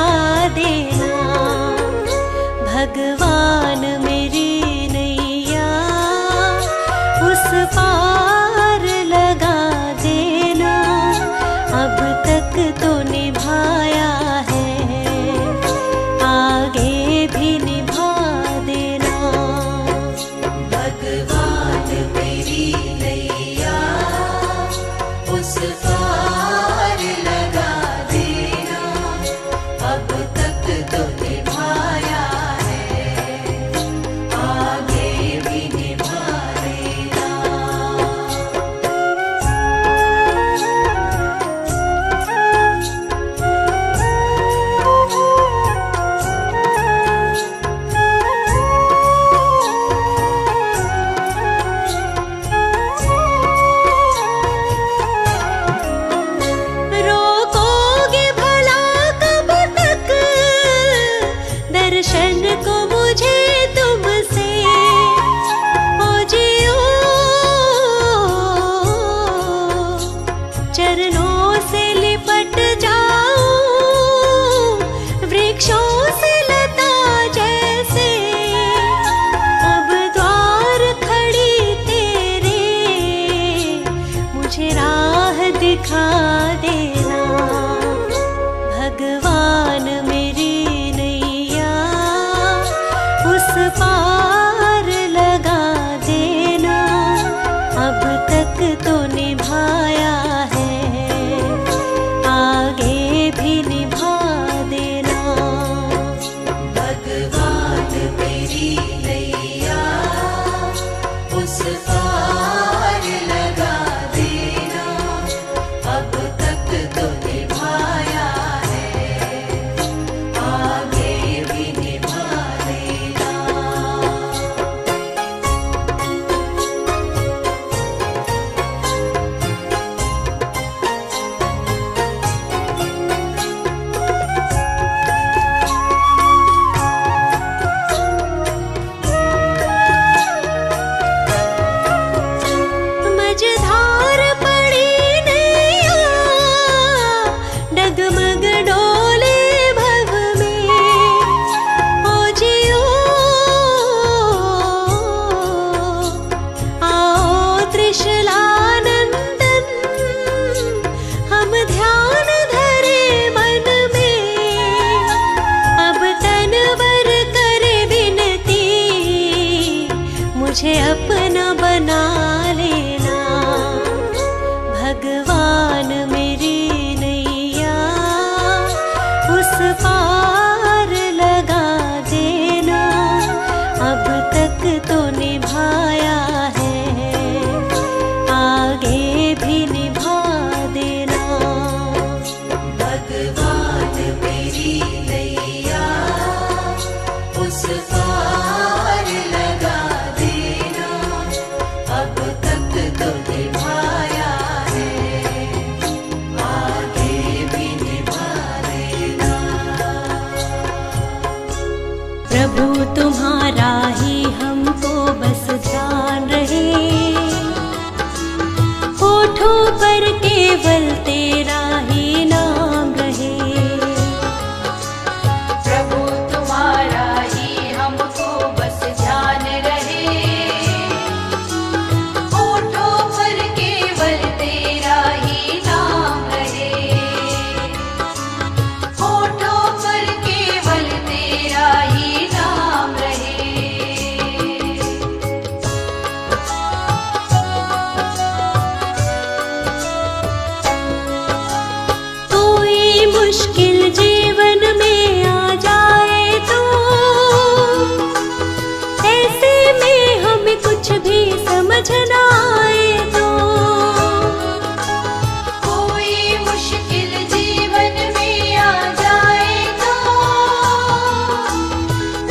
देना। भगवान मेरी नैया उस पार लगा देना। अब तक तो निभाया है, आगे भी निभा देना। भगवान मेरी नैया उस पार लगा देना। अब तक तो निभाया है, आगे भी निभा देना। रोकोगे भला कब तक दर्शन को मुझे तुमसे? ओ जियो चरणों से लिपट जाऊं, वृक्षों से लता जैसे। अब द्वार खड़ी तेरे, मुझे राह दिखा देना। भगवान मेरी नैया उस पार लगा देना। अब तक तो निभाया है, आगे भी निभा देना। भगवान मेरी नैया उस पार लगा देना। अब तक तो निभाया है, आगे भी निभा देना। मझधार पड़ी नैया, डगमग डोले भव में। ओ जियो आओ त्रिशलानंदन, हम ध्यान धरे मन में। अब तनवर करे विनती, मुझे अपना बना लेना। भगवान मेरी नैया उस पार लगा देना। अब तक तो निभाया है, आगे भी निभा देना। भगवान मेरी नैया उस पार लगा देना। अब तक तो निभाया है, आगे भी निभा देना। प्रभु तुम्हारा ही हमको बस ध्यान रहे, होठों पर केवल तेरा ही नाम रहे। प्रभु तुम्हारा ही हमको बस ध्यान रहे, होठों पर केवल तेरा ही नाम रहे। होठों पर केवल तेरा ही नाम रहे। कोई मुश्किल जीवन में आ जाए तो ऐसे में हमें कुछ भी समझ ना आए तो। कोई मुश्किल जीवन में आ जाए तो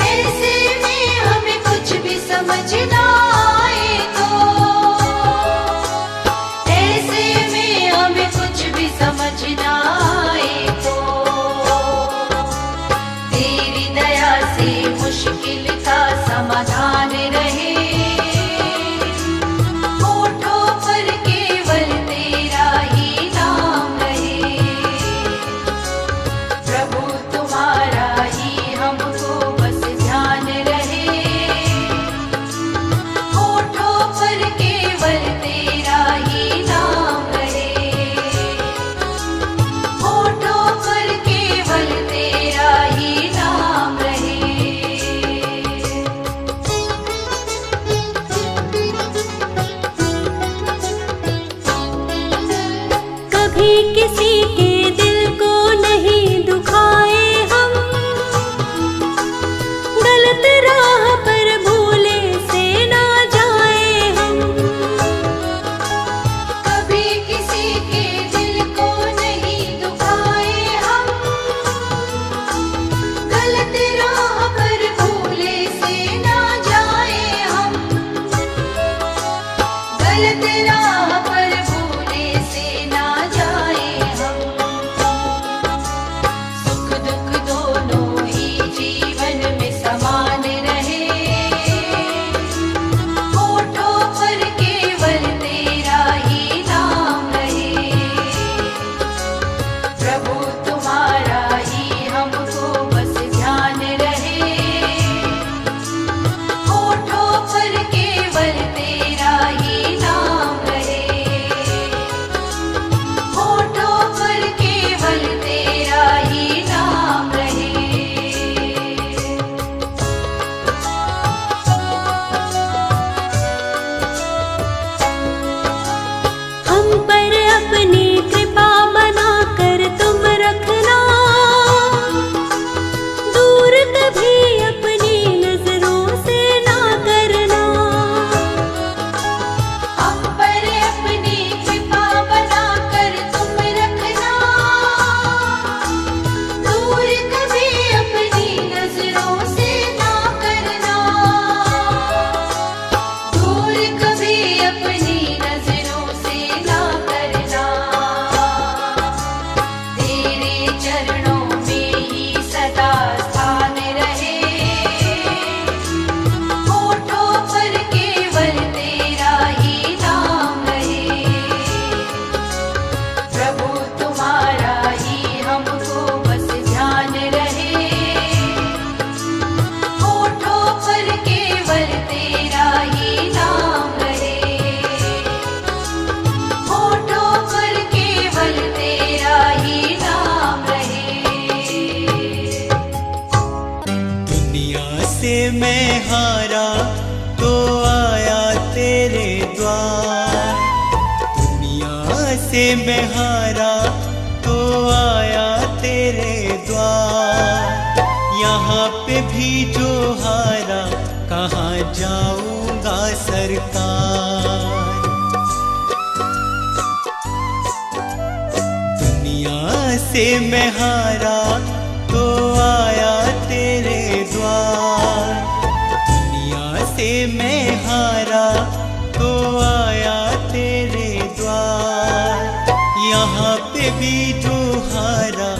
ऐसे में हमें कुछ भी समझ ना आए तो। ऐसे में हमें कुछ भी समझ ना आए तो से मैं हारा तो आया तेरे द्वार। यहाँ पे भी जो हारा कहाँ जाऊंगा सरकार। दुनिया से मैं हारा तो आया तेरे द्वार। दुनिया से मैं हारा तो आया तेरे द्वार। यहाँ पे भी जो हारा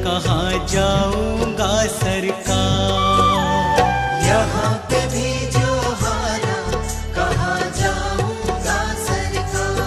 कहाँ जाऊंगा सरकार। यहाँ पे भी जो हारा कहाँ जाऊंगा सरकार।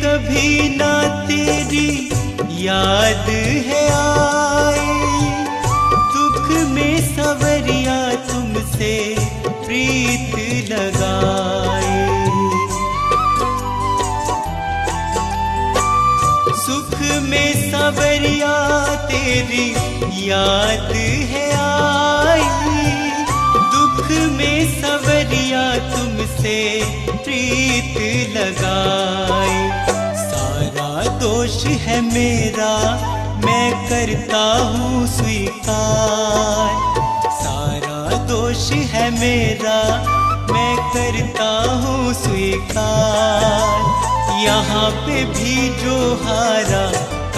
कभी ना तेरी याद है आई, दुख में सवरिया तुमसे प्रीत लगाए। सुख में सवरिया तेरी याद है आई, दुख में सवरिया तुमसे प्रीत लगाए। सारा दोष है मेरा मैं करता हूँ स्वीकार। सारा दोष है मेरा मैं करता हूँ स्वीकार। यहाँ पे भी जो हारा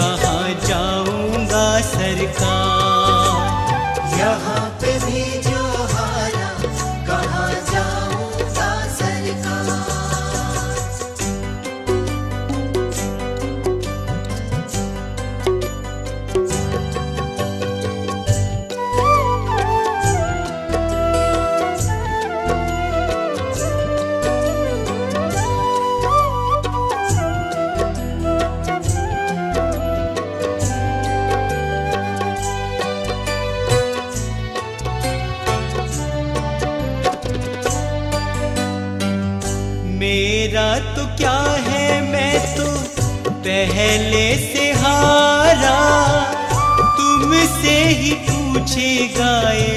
कहाँ जाऊंगा सरकार। यहाँ पे भी जो हारा कहाँ जाऊंगा सरकार। मेरा तो क्या है मैं तो पहले से हारा, तुमसे ही पूछेगा ये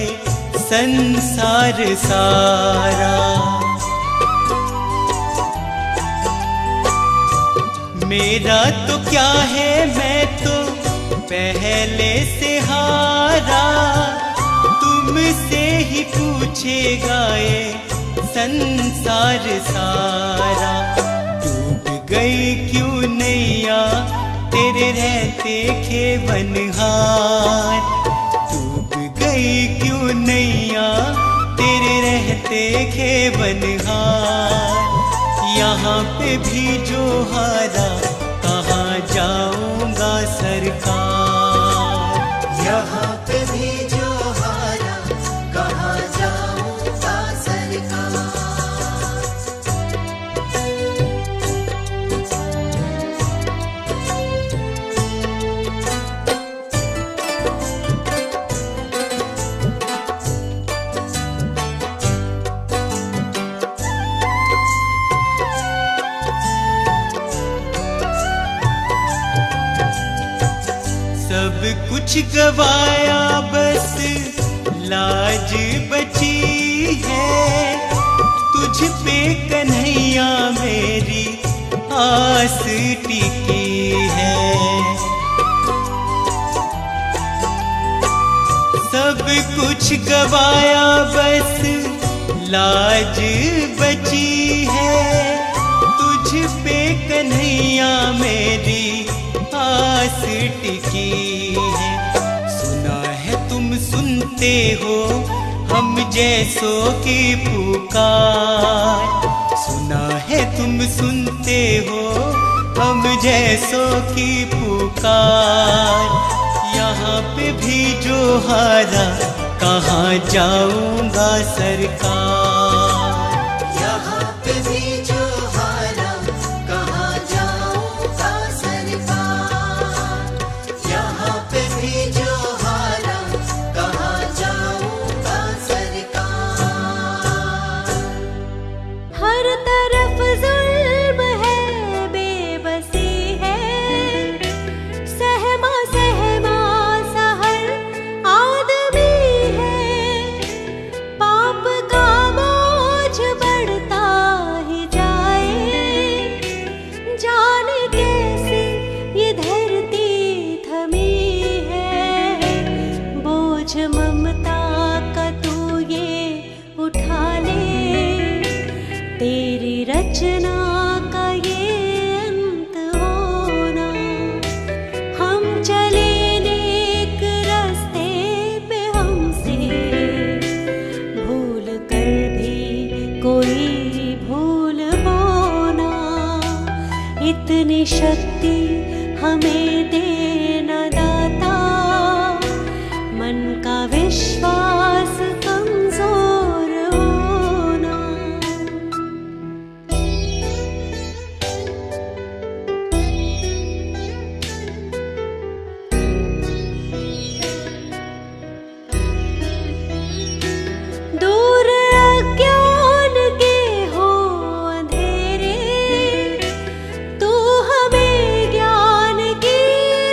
संसार सारा। मेरा तो क्या है मैं तो पहले से हारा, तुमसे ही पूछेगा ये संसार सारा। डूब गई क्यों नैया तेरे रहते खेवनहार। डूब गई क्यों नैया तेरे रहते खेवनहार। यहाँ पे भी जो हारा कहाँ जाऊंगा सरकार। यहाँ पे भी जो हारा कहाँ जाऊंगा सरकार। सब कुछ गवाया बस लाज बची है, तुझ पे कन्हैया मेरी आस टिकी है। सब कुछ गवाया बस लाज बची है, तुझ पे कन्हैया मेरी आस टिकी है। सुना है तुम सुनते हो हम जैसों की पुकार। सुना है तुम सुनते हो हम जैसों की पुकार। यहाँ पे भी जो हारा कहाँ जाऊंगा सरकार। यहाँ पे भी जो हारा कहाँ जाऊंगा सरकार। यहाँ पे भी जो हारा कहाँ जाऊंगा ममता का तू ये उठा ले, तेरी रचना का ये अंत होना। हम चले नेक रास्ते पे, हमसे भूल कर भी कोई भूल होना। इतनी शक्ति हमें देना दाता, मन का विश्वास कमजोर होना। दूर अज्ञान के हो अंधेरे, तू हमें ज्ञान की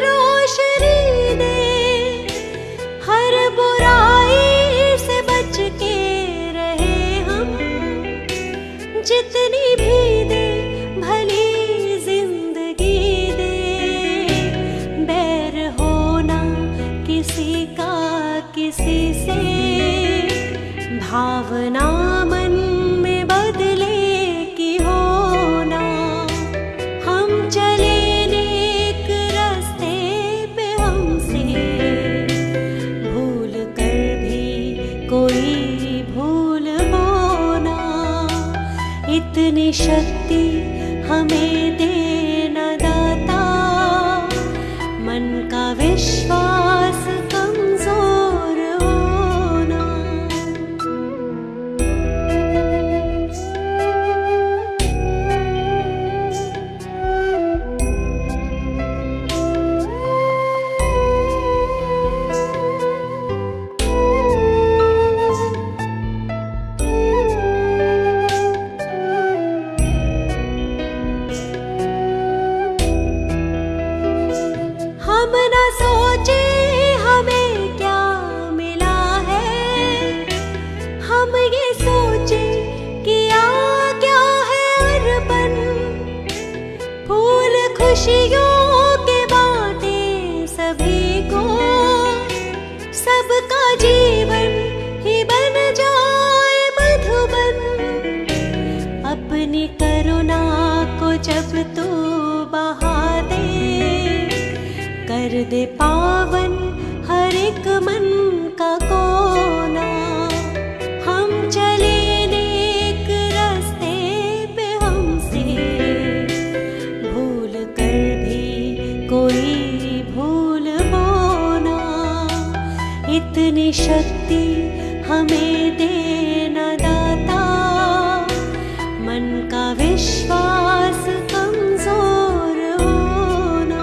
रोशनी दे। हर बुराई से बच के रहे हम, जितनी भी दे भली जिंदगी दे। बैर होना किसी का किसी से, भावना मन में बदले की होना। हम चले नेक रास्ते पे, हमसे भूल कर भी कोई भूल होना। इतनी शक्ति हमें देना दाता, मन का विश्वास कमजोर होना। हम न सोचे हमें क्या मिला है, हम ये सोचे किया क्या है अर्पण। फूल खुशियों के बांटे सभी को, सबका जीवन ही बन जाए मधुबन। अपनी करुणा को जब तू बहा दे, कर दे पावन हर एक मन का कोना। हम चले नेक रास्ते पे, हमसे भूल कर भी कोई भूल होना। इतनी शक्ति हमें देना दाता, मन का विश्वास कमजोर होना।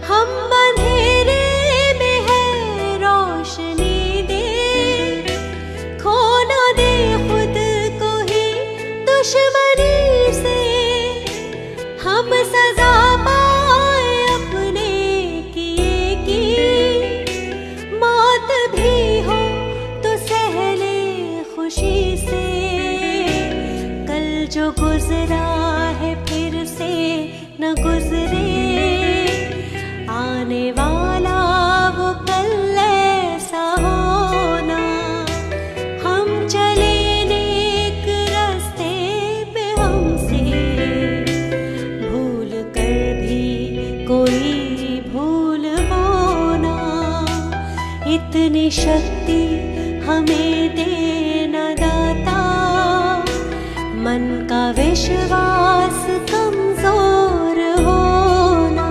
हम अंधेरे में है रोशनी दे, खो ना दे खुद को ही दुश्मनी से। हम सजा पाए अपने किए की, मौत भी हो तो सह ले खुशी से। कल जो गुजरा है फिर से न गुजरे, आने वाला वो कल ऐसा होना। हम चले नेक रास्ते पे, हमसे भूल कर भी कोई भूल होना। इतनी शक्ति हमें देना दाता, मन का विश्वास कमजोर होना।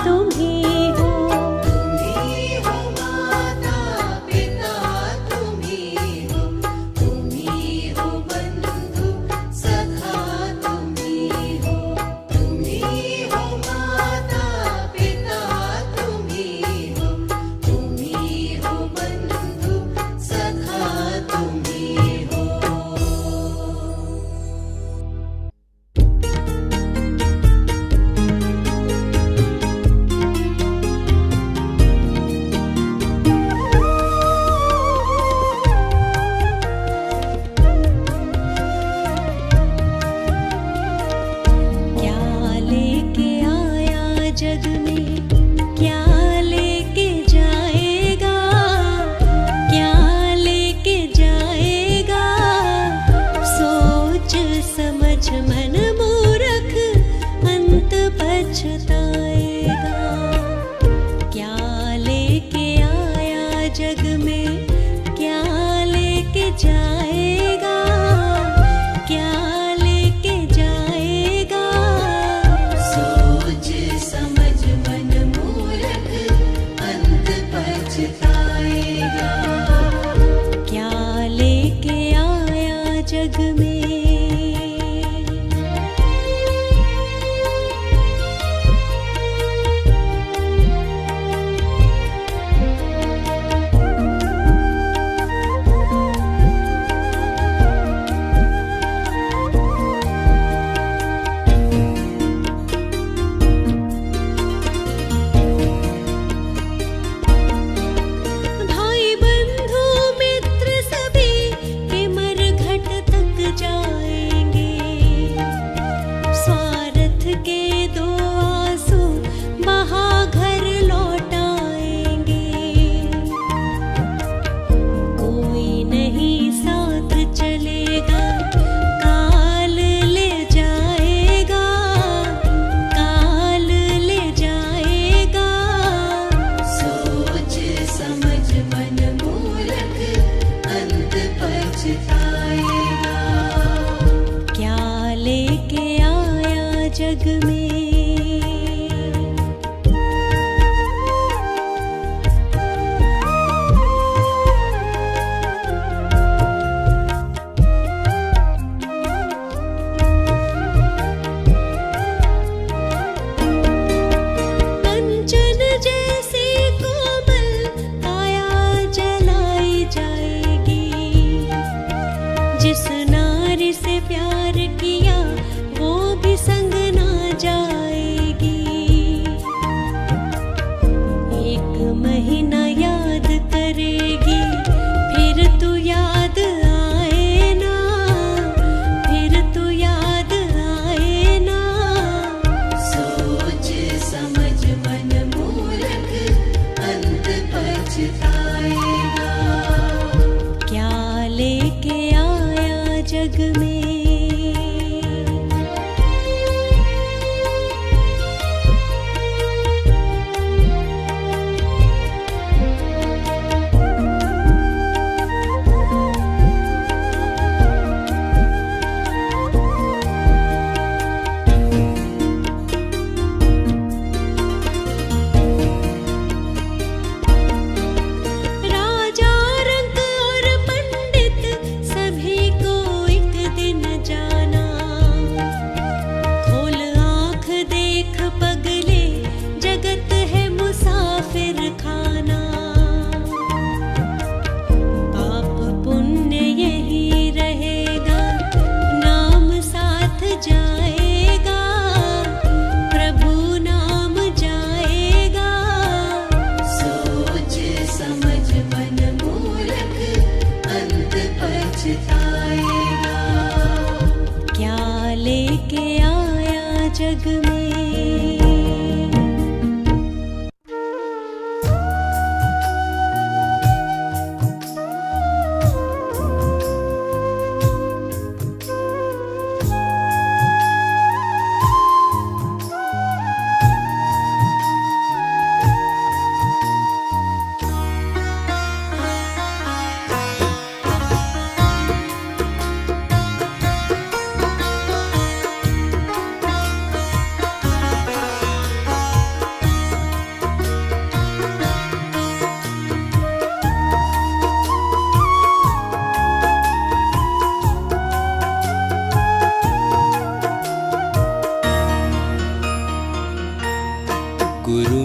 तुम ही हो। तुम्ही हो माता पिता तुम्ही हो, तुम्ही हो बंधु सखा तुम्ही हो, तुम्ही हो माता पिता तुम्ही हो, तुम्ही हो बंधु सखा तुम्ही हो।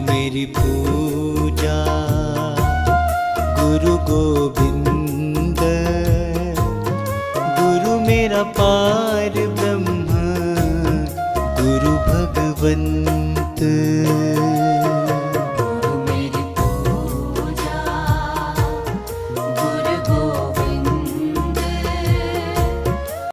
मेरी पूजा। गुरु गोविंद गुरु मेरा पार ब्रह्म, गुरु भगवंत।